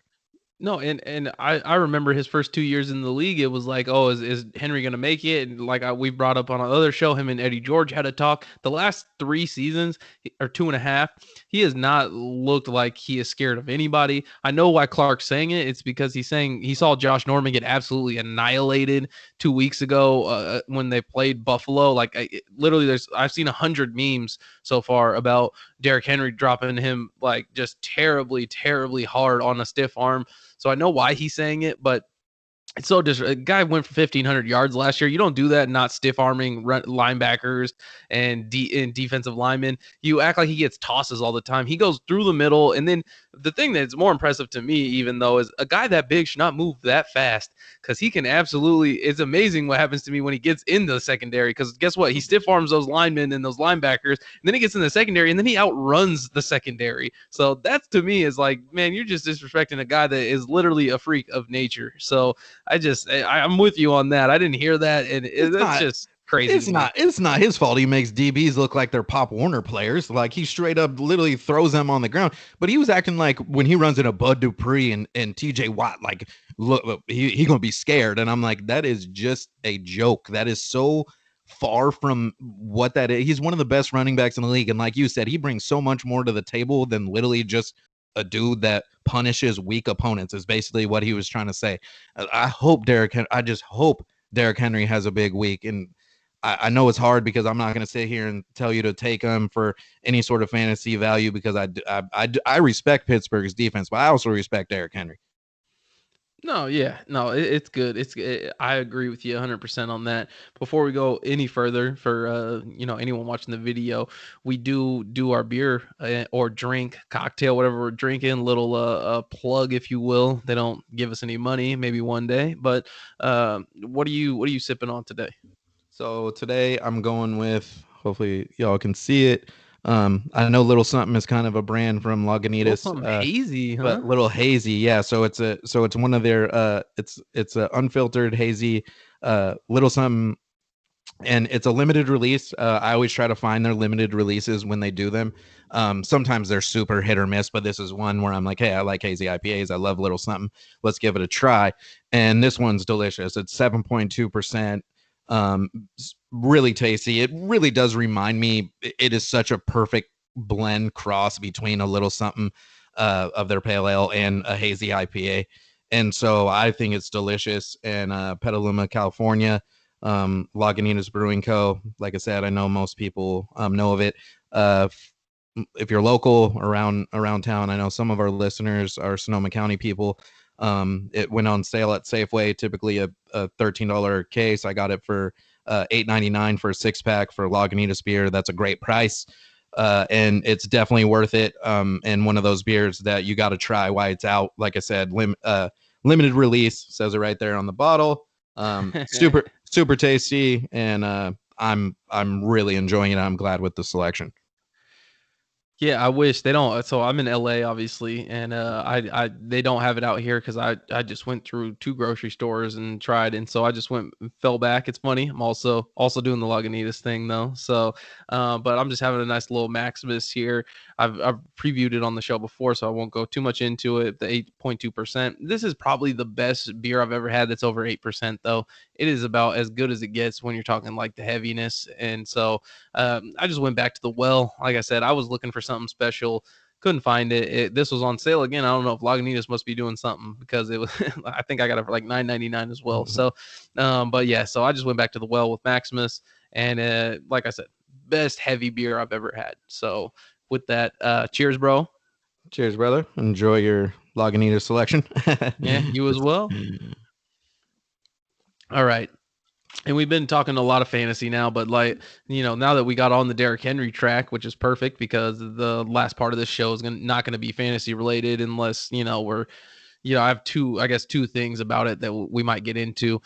No, and I remember his first 2 years in the league, it was like, "Oh, is Henry gonna make it?" And like we brought up on another show, him and Eddie George had a talk. The last 3 seasons, or 2.5, he has not looked like he is scared of anybody. I know why Clark's saying it. It's because he's saying he saw Josh Norman get absolutely annihilated 2 weeks ago, when they played Buffalo. Like, literally, I've seen 100 memes so far about Derrick Henry dropping him, like, just terribly, terribly hard on a stiff arm. So I know why he's saying it, but it's so a guy went for 1,500 yards last year. You don't do that, not stiff arming linebackers and defensive linemen. You act like he gets tosses all the time. He goes through the middle. And then the thing that's more impressive to me, even though, is a guy that big should not move that fast, because he can absolutely, it's amazing what happens to me when he gets in the secondary. Because guess what? He stiff arms those linemen and those linebackers, and then he gets in the secondary, and then he outruns the secondary. So that's, to me, is like, man, you're just disrespecting a guy that is literally a freak of nature. So I'm with you on that. I didn't hear that, and it's just crazy. It's not his fault. He makes DBs look like they're Pop Warner players. Like, he straight up literally throws them on the ground. But he was acting like when he runs into Bud Dupree and TJ Watt, like, look, he gonna be scared. And I'm like, that is just a joke. That is so far from what that is. He's one of the best running backs in the league. And like you said, he brings so much more to the table than literally just a dude that punishes weak opponents, is basically what he was trying to say. I just hope Derrick Henry has a big week. And I know it's hard because I'm not going to sit here and tell you to take him for any sort of fantasy value, because I respect Pittsburgh's defense, but I also respect Derrick Henry. No, yeah, no, it's good. I agree with you 100% on that. Before we go any further, for anyone watching the video, we do our beer, or drink, cocktail, whatever we're drinking. Little plug, if you will. They don't give us any money, maybe one day. But what are you sipping on today? So today I'm going with, hopefully y'all can see it. I know Little Something is kind of a brand from Little Lagunitas, something hazy, but huh? Little Hazy, yeah. So it's one of their it's a unfiltered hazy Little Something, and it's a limited release. I always try to find their limited releases when they do them. Sometimes they're super hit or miss, but this is one where I'm like, hey, I like hazy IPAs. I love Little Something. Let's give it a try. And this one's delicious. It's 7.2%. Really tasty. It really does remind me. It is such a perfect blend cross between a Little Something of their pale ale and a hazy IPA. And so I think it's delicious. And Petaluma, California, Lagunitas Brewing Co. Like I said, I know most people know of it. If you're local around town, I know some of our listeners are Sonoma County people. It went on sale at Safeway, typically a $13 case. I got it for $8.99 for a 6-pack for Lagunitas beer. That's a great price. And it's definitely worth it. And one of those beers that you got to try while it's out. Like I said, limited release, says it right there on the bottle. Super tasty, and I'm really enjoying it. I'm glad with the selection. Yeah, I wish they don't. So I'm in LA, obviously, and I they don't have it out here, because I just went through 2 grocery stores and tried, and so I just went fell back. It's funny. I'm also doing the Lagunitas thing, though. So, but I'm just having a nice little Maximus here. I've previewed it on the show before, so I won't go too much into it. The 8.2%. This is probably the best beer I've ever had that's over 8%, though. It is about as good as it gets when you're talking like the heaviness, and so I just went back to the well. Like I said, I was looking for something special, couldn't find it. This was on sale again. I don't know if Lagunitas must be doing something, because it was. I think I got it for like $9.99 as well. Mm-hmm. So, but yeah, so I just went back to the well with Maximus, and like I said, best heavy beer I've ever had. So with that, cheers, bro. Cheers, brother. Enjoy your Lagunitas selection. Yeah, you as well. All right. And we've been talking a lot of fantasy now, but like, now that we got on the Derrick Henry track, which is perfect, because the last part of this show is not going to be fantasy related, unless, I have two things about it that we might get into.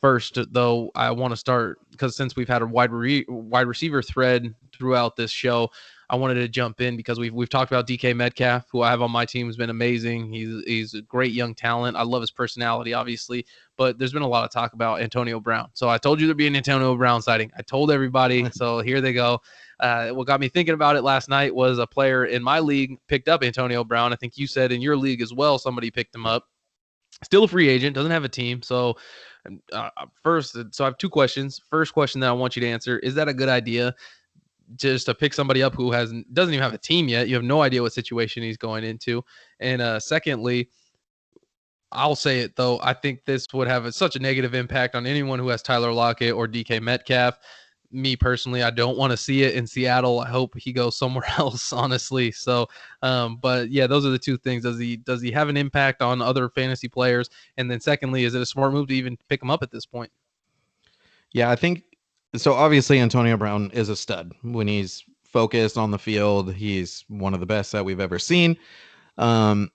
First, though, I want to start, because since we've had a wide receiver thread throughout this show, I wanted to jump in because we've talked about DK Metcalf, who I have on my team, has been amazing. He's a great young talent. I love his personality, obviously, but there's been a lot of talk about Antonio Brown. So I told you there'd be an Antonio Brown sighting. I told everybody. So here they go. What got me thinking about it last night was a player in my league picked up Antonio Brown. I think you said in your league as well, somebody picked him up. Still a free agent, doesn't have a team. So so I have two questions. First question that I want you to answer: is that a good idea? Just to pick somebody up who doesn't even have a team yet. You have no idea what situation he's going into. And secondly, I'll say it though, I think this would have such a negative impact on anyone who has Tyler Lockett or DK Metcalf. Me personally, I don't want to see it in Seattle. I hope he goes somewhere else, honestly. So, but yeah, those are the two things. Does he have an impact on other fantasy players? And then secondly, is it a smart move to even pick him up at this point? Yeah, I think so. Obviously, Antonio Brown is a stud when he's focused on the field. He's one of the best that we've ever seen. Um,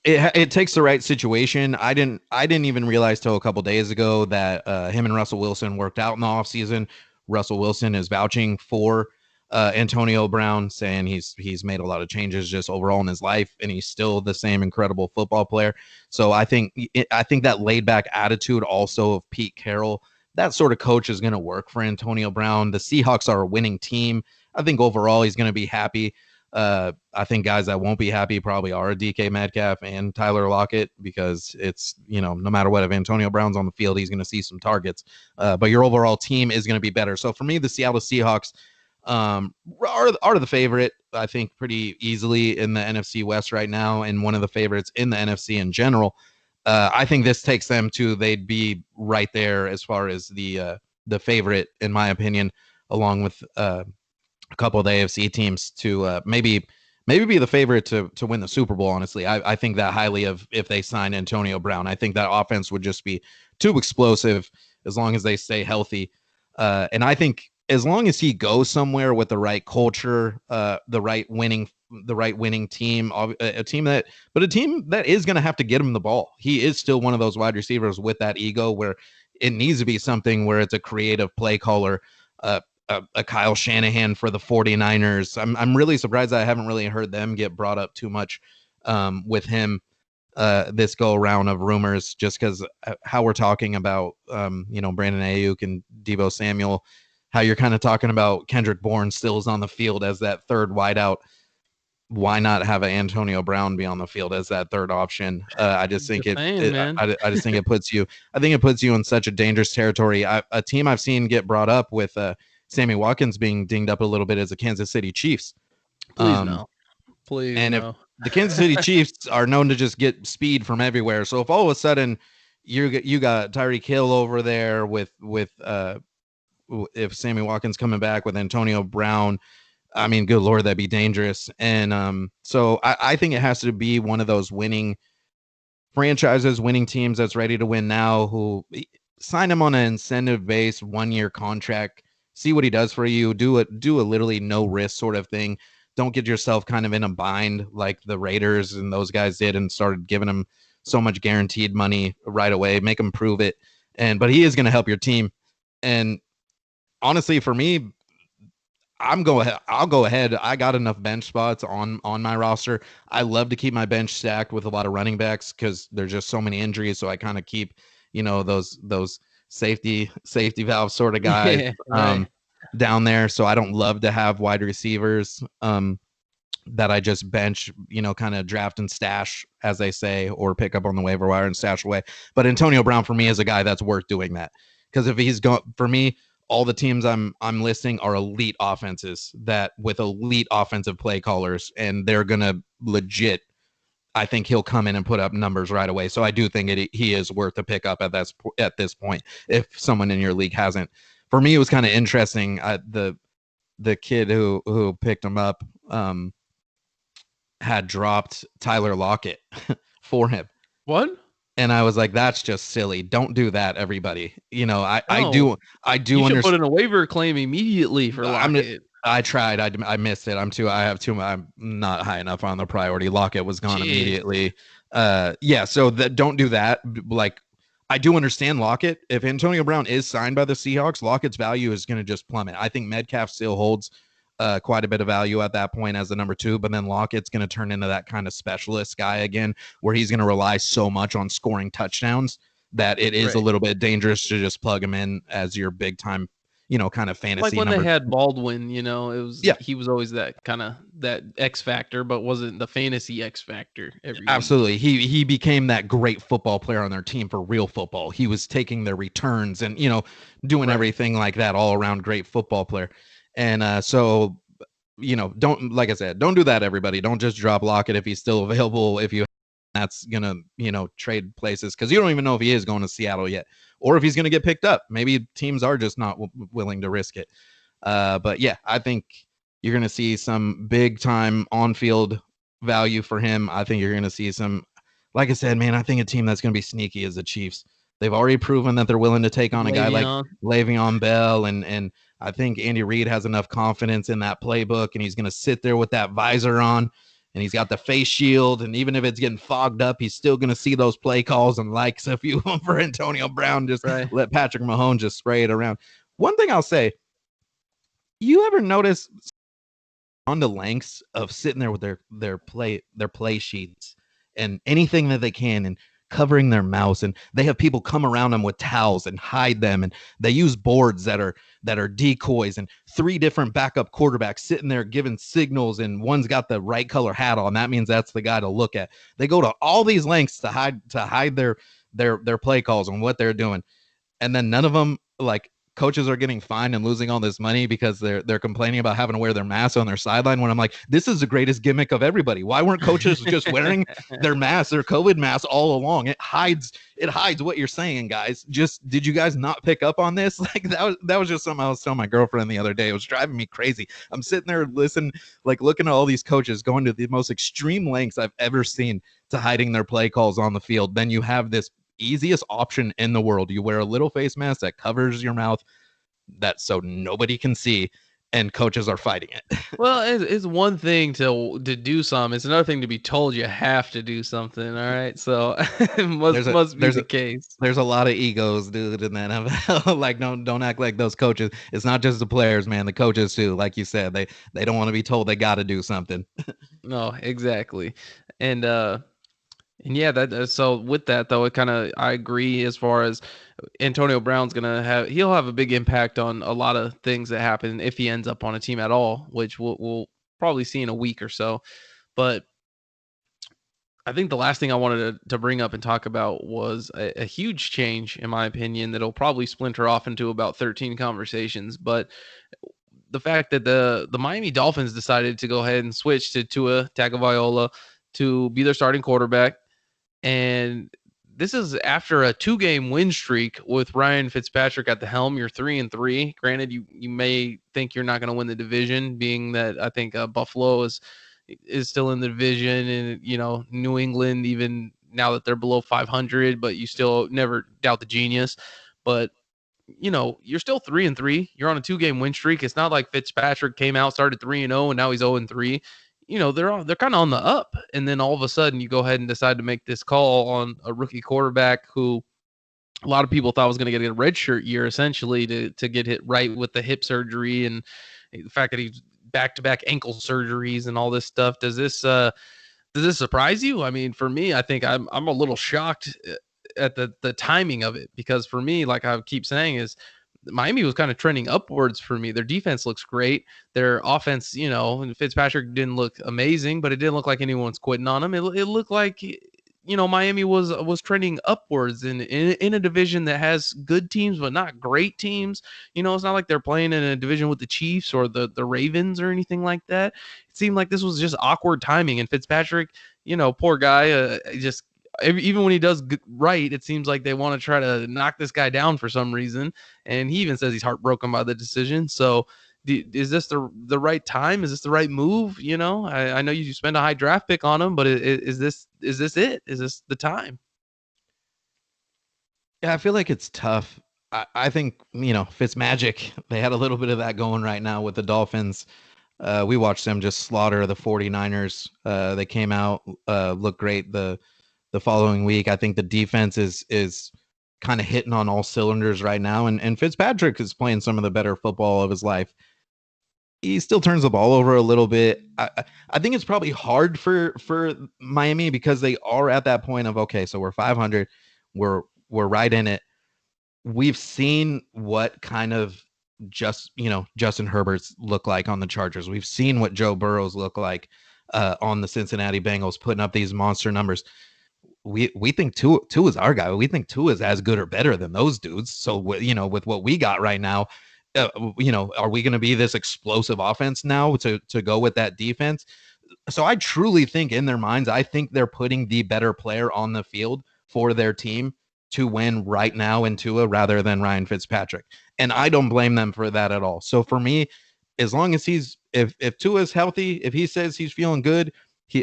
it takes the right situation. I didn't even realize till a couple days ago that him and Russell Wilson worked out in the offseason. Russell Wilson is vouching for Antonio Brown, saying he's made a lot of changes just overall in his life, and he's still the same incredible football player. So I think that laid back attitude also of Pete Carroll, that sort of coach is going to work for Antonio Brown. The Seahawks are a winning team. I think overall he's going to be happy. I think guys that won't be happy probably are DK Metcalf and Tyler Lockett, because it's, no matter what, if Antonio Brown's on the field, he's going to see some targets. But your overall team is going to be better. So for me, the Seattle Seahawks are the favorite, I think, pretty easily in the NFC West right now, and one of the favorites in the NFC in general. I think this takes them to, they'd be right there as far as the favorite, in my opinion, along with a couple of the AFC teams to maybe be the favorite to win the Super Bowl. Honestly, I think that highly of if they sign Antonio Brown. I think that offense would just be too explosive as long as they stay healthy. And I think as long as he goes somewhere with the right culture, the right winning team, a team that is going to have to get him the ball. He is still one of those wide receivers with that ego where it needs to be something where it's a creative play caller, a Kyle Shanahan for the 49ers. I'm really surprised that I haven't really heard them get brought up too much with him this go around of rumors, just because how we're talking about Brandon Ayuk and Deebo Samuel, how you're kind of talking about Kendrick Bourne still is on the field as that third wideout. Why not have an Antonio Brown be on the field as that third option? I just think I just think it puts you in such a dangerous territory. A team I've seen get brought up with Sammy Watkins being dinged up a little bit as the Kansas City Chiefs. Please no. If the Kansas City Chiefs are known to just get speed from everywhere, so if all of a sudden you got Tyreek Hill over there with if Sammy Watkins coming back with Antonio Brown, I mean, good Lord, that'd be dangerous. And so I think it has to be one of those winning franchises, winning teams that's ready to win now, who sign him on an incentive-based 1-year contract. See what he does for you. Do a literally no risk sort of thing. Don't get yourself kind of in a bind like the Raiders and those guys did and started giving him so much guaranteed money right away. Make him prove it. But he is going to help your team. And honestly, for me, I'll go ahead. I got enough bench spots on my roster. I love to keep my bench stacked with a lot of running backs because there's just so many injuries. So I kind of keep, those safety valve sort of guys right. down there. So I don't love to have wide receivers that I just bench, kind of draft and stash, as they say, or pick up on the waiver wire and stash away. But Antonio Brown for me is a guy that's worth doing that, because if he's going, for me, all the teams I'm listing are elite offenses that with elite offensive play callers, and they're gonna legit. I think he'll come in and put up numbers right away. So I do think he is worth a pick up at this point. If someone in your league hasn't, for me, it was kind of interesting. The kid who picked him up had dropped Tyler Lockett for him. What? And I was like, that's just silly. Don't do that, everybody. I do You understand. should put in a waiver claim immediately for Lockett. I tried. I missed it. I'm not high enough on the priority. Lockett was gone immediately. Yeah. So don't do that. Like, I do understand Lockett. If Antonio Brown is signed by the Seahawks, Lockett's value is going to just plummet. I think Metcalf still holds quite a bit of value at that point as the number 2, but then Lockett's going to turn into that kind of specialist guy again, where he's going to rely so much on scoring touchdowns that it is a little bit dangerous to just plug him in as your big time, kind of fantasy. Like when they had Baldwin, it was he was always that kind of that X factor, but wasn't the fantasy X factor every Absolutely. week. He became that great football player on their team for real football. He was taking their returns and, doing everything like that, all around great football player. And so, don't, like I said, don't do that, everybody. Don't just drop Lockett if he's still available. If you, that's gonna, trade places, because you don't even know if he is going to Seattle yet, or if he's going to get picked up. Maybe teams are just not willing to risk it. But yeah, I think you're going to see some big time on field value for him. I think you're going to see some, like I said, man, I think a team that's going to be sneaky is the Chiefs. They've already proven that they're willing to take on a guy like Le'Veon Bell, and I think Andy Reid has enough confidence in that playbook, and he's going to sit there with that visor on, and he's got the face shield, and even if it's getting fogged up, he's still going to see those play calls and likes a few of them for Antonio Brown. Just let Patrick Mahomes just spray it around. One thing I'll say, you ever notice on the lengths of sitting there with their play sheets and anything that they can and covering their mouths, and they have people come around them with towels and hide them, and they use boards that are decoys, and 3 different backup quarterbacks sitting there giving signals, and one's got the right color hat on. That means that's the guy to look at. They go to all these lengths to hide their play calls and what they're doing, and then none of them, like, coaches are getting fined and losing all this money because they're complaining about having to wear their mask on their sideline, when I'm like, this is the greatest gimmick of everybody. Why weren't coaches just wearing their masks, their COVID masks all along? It hides what you're saying, guys. Just, did you guys not pick up on this? Like, that was just something I was telling my girlfriend the other day. It was driving me crazy. I'm sitting there looking at all these coaches going to the most extreme lengths I've ever seen to hiding their play calls on the field. Then you have this easiest option in the world. You wear a little face mask that covers your mouth, that so nobody can see, and coaches are fighting it. Well, it's one thing to do something. It's another thing to be told you have to do something. All right, so it must be the case. There's a lot of egos, dude, in the NFL. Like, don't act like those coaches. It's not just the players, man. The coaches too. Like you said, they don't want to be told they got to do something. No, exactly, and yeah, so with that though, I agree as far as Antonio Brown's he'll have a big impact on a lot of things that happen if he ends up on a team at all, which we'll probably see in a week or so. But I think the last thing I wanted to bring up and talk about was a huge change, in my opinion, that'll probably splinter off into about 13 conversations. But the fact that the Miami Dolphins decided to go ahead and switch to Tua Tagovailoa to be their starting quarterback. And this is after a 2-game win streak with Ryan Fitzpatrick at the helm. You're 3-3. Granted, you may think you're not going to win the division, being that I think Buffalo is still in the division, and New England, even now that they're below 500, but you still never doubt the genius. But you're still 3-3. You're on a 2-game win streak. It's not like Fitzpatrick came out, started 3-0, and now he's 0-3. They're kind of on the up, and then all of a sudden you go ahead and decide to make this call on a rookie quarterback who a lot of people thought was going to get a redshirt year, essentially, to get hit right with the hip surgery and the fact that he's back-to-back ankle surgeries and all this stuff. Does this surprise you? I mean, for me, I think I'm a little shocked at the timing of it, because for me, like I keep saying, is Miami was kind of trending upwards for me. Their defense looks great. Their offense, and Fitzpatrick didn't look amazing, but it didn't look like anyone's quitting on him. It looked like, Miami was trending upwards in a division that has good teams, but not great teams. It's not like they're playing in a division with the Chiefs or the Ravens or anything like that. It seemed like this was just awkward timing. And Fitzpatrick, poor guy, just even when he does right, it seems like they want to try to knock this guy down for some reason. And he even says he's heartbroken by the decision. So is this the right time? Is this the right move? I know you spend a high draft pick on him, but is this it? Is this the time? Yeah, I feel like it's tough. I think, Fitzmagic, they had a little bit of that going right now with the Dolphins. We watched them just slaughter the 49ers. They came out, looked great the following week. I think the defense is kind of hitting on all cylinders right now, and Fitzpatrick is playing some of the better football of his life. he still turns the ball over a little bit. I think it's probably hard for Miami because they are at that point of, okay, so we're 500, we're right in it. We've seen what kind of Justin Herbert's look like on the Chargers. We've seen what Joe Burrow's look like on the Cincinnati Bengals, putting up these monster numbers. We think Tua is our guy. We think Tua is as good or better than those dudes. So with what we got right now, are we going to be this explosive offense now to go with that defense? So I truly think in their minds, I think they're putting the better player on the field for their team to win right now in Tua rather than Ryan Fitzpatrick. And I don't blame them for that at all. So for me, as long as if Tua is healthy, if he says he's feeling good,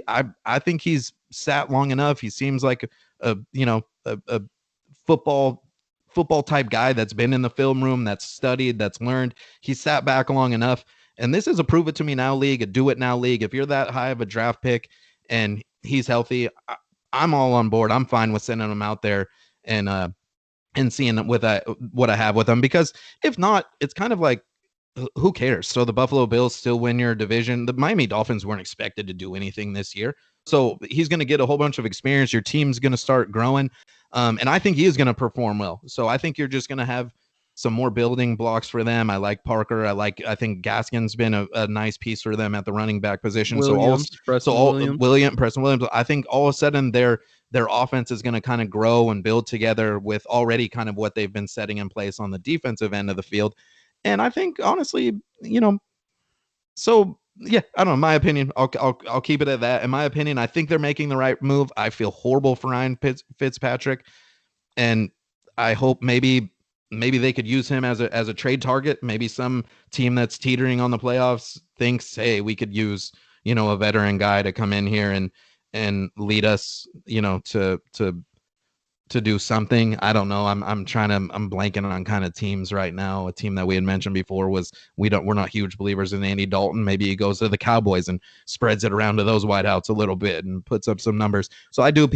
I think he's sat long enough. He seems like a football type guy that's been in the film room, that's studied, that's learned. He's sat back long enough. And this is a prove it to me now league, a do it now league. If you're that high of a draft pick and he's healthy, I'm all on board. I'm fine with sending him out there and seeing with what I have with him, because if not, it's kind of like, who cares? So the Buffalo Bills still win your division. The Miami Dolphins weren't expected to do anything this year. So he's going to get a whole bunch of experience. Your team's going to start growing. And I think he is going to perform well. So I think you're just going to have some more building blocks for them. I like Parker. I think Gaskin's been a nice piece for them at the running back position. Preston Williams. I think all of a sudden their offense is going to kind of grow and build together with already kind of what they've been setting in place on the defensive end of the field. And I think, honestly, so yeah, I don't know. My opinion, I'll keep it at that. In my opinion, I think they're making the right move. I feel horrible for Ryan Fitzpatrick, and I hope maybe they could use him as a trade target. Maybe some team that's teetering on the playoffs thinks, hey, we could use a veteran guy to come in here and lead us, to do something. I don't know. I'm blanking on kind of teams right now. A team that we had mentioned before was we're not huge believers in Andy Dalton. Maybe he goes to the Cowboys and spreads it around to those wideouts a little bit and puts up some numbers. So I do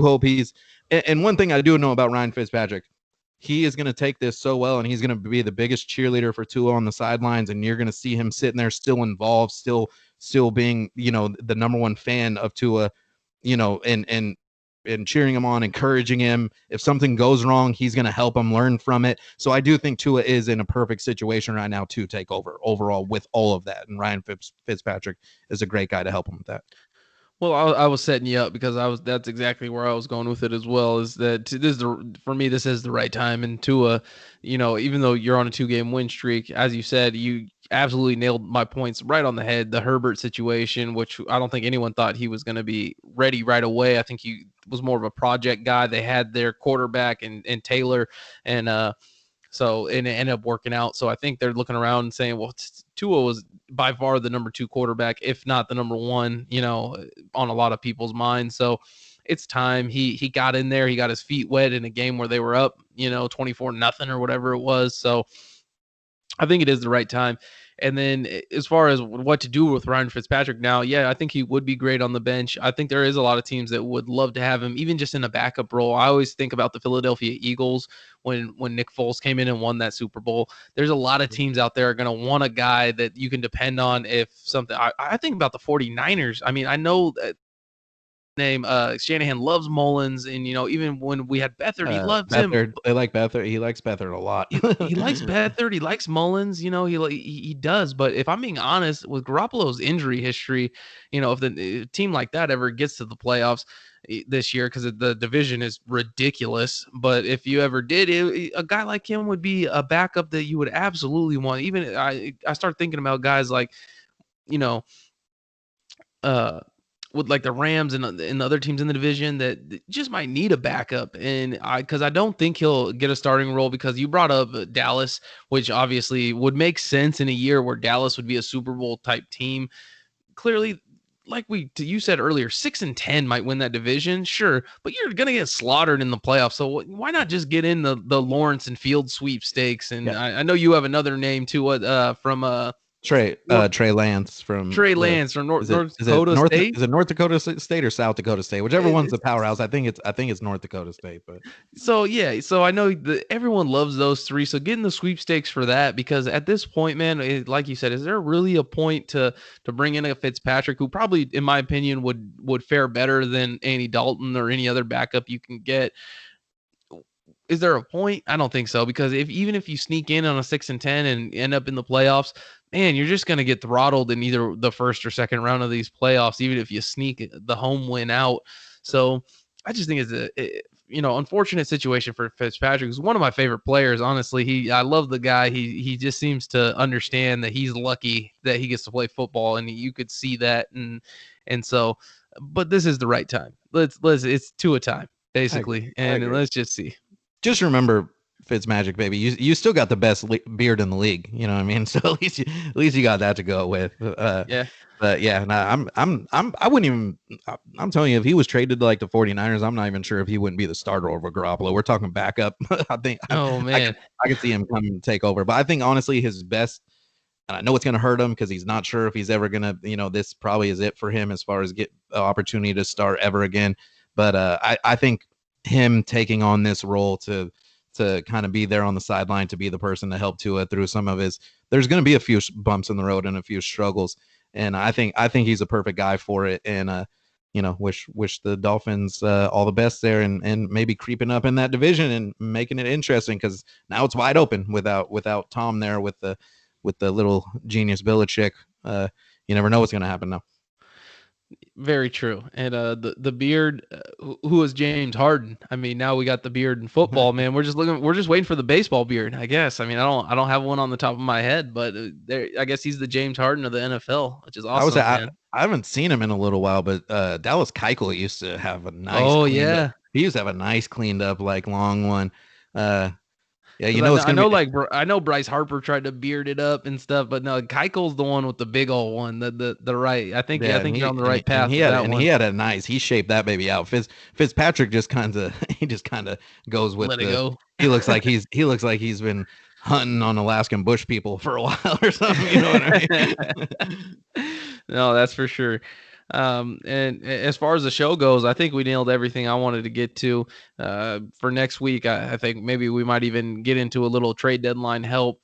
hope he's. And one thing I do know about Ryan Fitzpatrick, he is going to take this so well, and he's going to be the biggest cheerleader for Tua on the sidelines, and you're going to see him sitting there still involved, still being the number one fan of Tua, and cheering him on, encouraging him. If something goes wrong, he's going to help him learn from it. So I do think Tua is in a perfect situation right now to take over overall with all of that. And Ryan Fitzpatrick is a great guy to help him with that. Well, I was setting you up because that's exactly where I was going with it as well. Is that for me, this is the right time. And Tua, even though you're on a 2-game win streak, as you said, you absolutely nailed my points right on the head. The Herbert situation, which I don't think anyone thought he was going to be ready right away. I think he was more of a project guy. They had their quarterback and Taylor, and it ended up working out. So I think they're looking around and saying, well, Tua was by far the number 2 quarterback, if not the number 1, on a lot of people's minds. So it's time. He got in there. He got his feet wet in a game where they were up, 24-0 or whatever it was. So I think it is the right time. And then as far as what to do with Ryan Fitzpatrick now, yeah, I think he would be great on the bench. I think there is a lot of teams that would love to have him, even just in a backup role. I always think about the Philadelphia Eagles when Nick Foles came in and won that Super Bowl. There's a lot of teams out there are going to want a guy that you can depend on if something. I think about the 49ers. I mean, I know that name Shanahan loves Mullins, and even when we had Beathard, he loves him. They like Beathard. He likes Beathard a lot. he likes Beathard. He likes Mullins. He does. But if I'm being honest, with Garoppolo's injury history, if the team like that ever gets to the playoffs this year, because the division is ridiculous. But if you ever did, a guy like him would be a backup that you would absolutely want. Even I start thinking about guys like, with like the Rams and other teams in the division that just might need a backup. And because I don't think he'll get a starting role, because you brought up Dallas, which obviously would make sense in a year where Dallas would be a Super Bowl type team. Clearly, like you said earlier, 6-10 might win that division, sure, but you're gonna get slaughtered in the playoffs. So why not just get in the Lawrence and Field sweepstakes? And yeah. I know you have another name too. From Trey Lance from Trey Lance from North Dakota State. Is it North Dakota State or South Dakota State? Whichever one's the powerhouse. I think it's North Dakota State. But so I know everyone loves those three. So getting the sweepstakes for that, because at this point, man, like you said, is there really a point to bring in a Fitzpatrick who probably, in my opinion, would fare better than Andy Dalton or any other backup you can get? Is there a point? I don't think so, because even if you sneak in on a 6-10 and end up in the playoffs, man, you're just going to get throttled in either the first or second round of these playoffs, even if you sneak the home win out. So I just think it's a unfortunate situation for Fitzpatrick. He's one of my favorite players. Honestly, I love the guy. He just seems to understand that he's lucky that he gets to play football, and you could see that. And so, but this is the right time. It's Tua time basically, and let's just see. Just remember, Fitzmagic, baby, you still got the best beard in the league. You know what I mean? So at least you got that to go with. Yeah. But yeah, I wouldn't even. I'm telling you, if he was traded to like the 49ers, I'm not even sure if he wouldn't be the starter over Garoppolo. We're talking backup. I think. Oh man, I could see him come and take over. But I think honestly, his best. And I know it's going to hurt him because he's not sure if he's ever going to. This probably is it for him as far as get an opportunity to start ever again. But I think him taking on this role to kind of be there on the sideline, to be the person to help Tua through some of there's going to be a few bumps in the road and a few struggles. And I think he's a perfect guy for it. And, wish the Dolphins all the best there and maybe creeping up in that division and making it interesting, because now it's wide open without Tom there with the little genius Belichick. You never know what's going to happen now. Very true. And the beard, who is James Harden? I mean, now we got the beard in football, man. We're just waiting for the baseball beard, I guess. I mean, I don't have one on the top of my head, but I guess he's the James Harden of the NFL, which is awesome. I haven't seen him in a little while, but Dallas Keuchel used to have a nice. Oh yeah, he used to have a nice cleaned up like long one. Yeah, I know Bryce Harper tried to beard it up and stuff, but no, Keuchel's the one with the big old one, the right. I think you're on the right path. He shaped that baby out. Fitzpatrick just kind of goes with let it go. He looks like he's been hunting on Alaskan bush people for a while or something. You know what I mean? No, that's for sure. And as far as the show goes, I think we nailed everything I wanted to get to. For next week, I think maybe we might even get into a little trade deadline help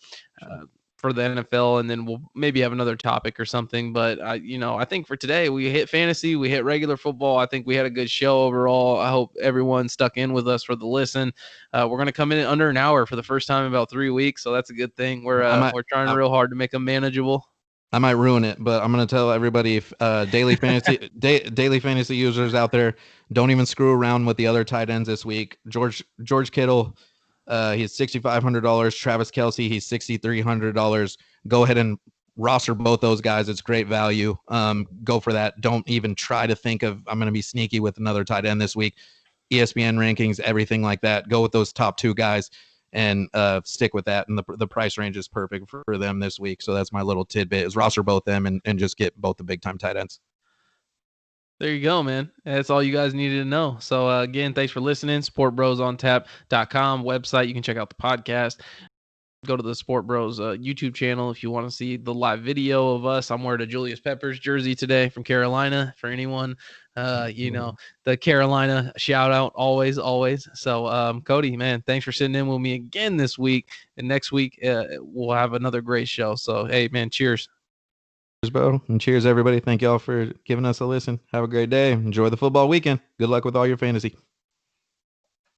for the NFL, and then we'll maybe have another topic or something. But I think for today we hit fantasy, we hit regular football. I think we had a good show overall. I hope everyone stuck in with us for the listen. We're going to come in under an hour for the first time in about 3 weeks, so that's a good thing. We're trying real hard to make them manageable. I might ruin it, but I'm going to tell everybody, if daily fantasy users out there, don't even screw around with the other tight ends this week. George Kittle, he's $6,500. Travis Kelce, he's $6,300. Go ahead and roster both those guys. It's great value. Go for that. Don't even try to think of, I'm going to be sneaky with another tight end this week. ESPN rankings, everything like that. Go with those top two guys and stick with that. And the price range is perfect for them this week. So that's my little tidbit, is roster both them and just get both the big time tight ends. There you go, man. That's all you guys needed to know. So again, thanks for listening. SportBrosOnTap.com website. You can check out the podcast. Go to the Sport Bros YouTube channel if you want to see the live video of us. I'm wearing a Julius Peppers jersey today from Carolina for anyone. The Carolina shout out always. So Cody, man, thanks for sitting in with me again this week. And next week we'll have another great show. So hey, man, cheers. Cheers, bro. And cheers, everybody. Thank y'all for giving us a listen. Have a great day. Enjoy the football weekend. Good luck with all your fantasy.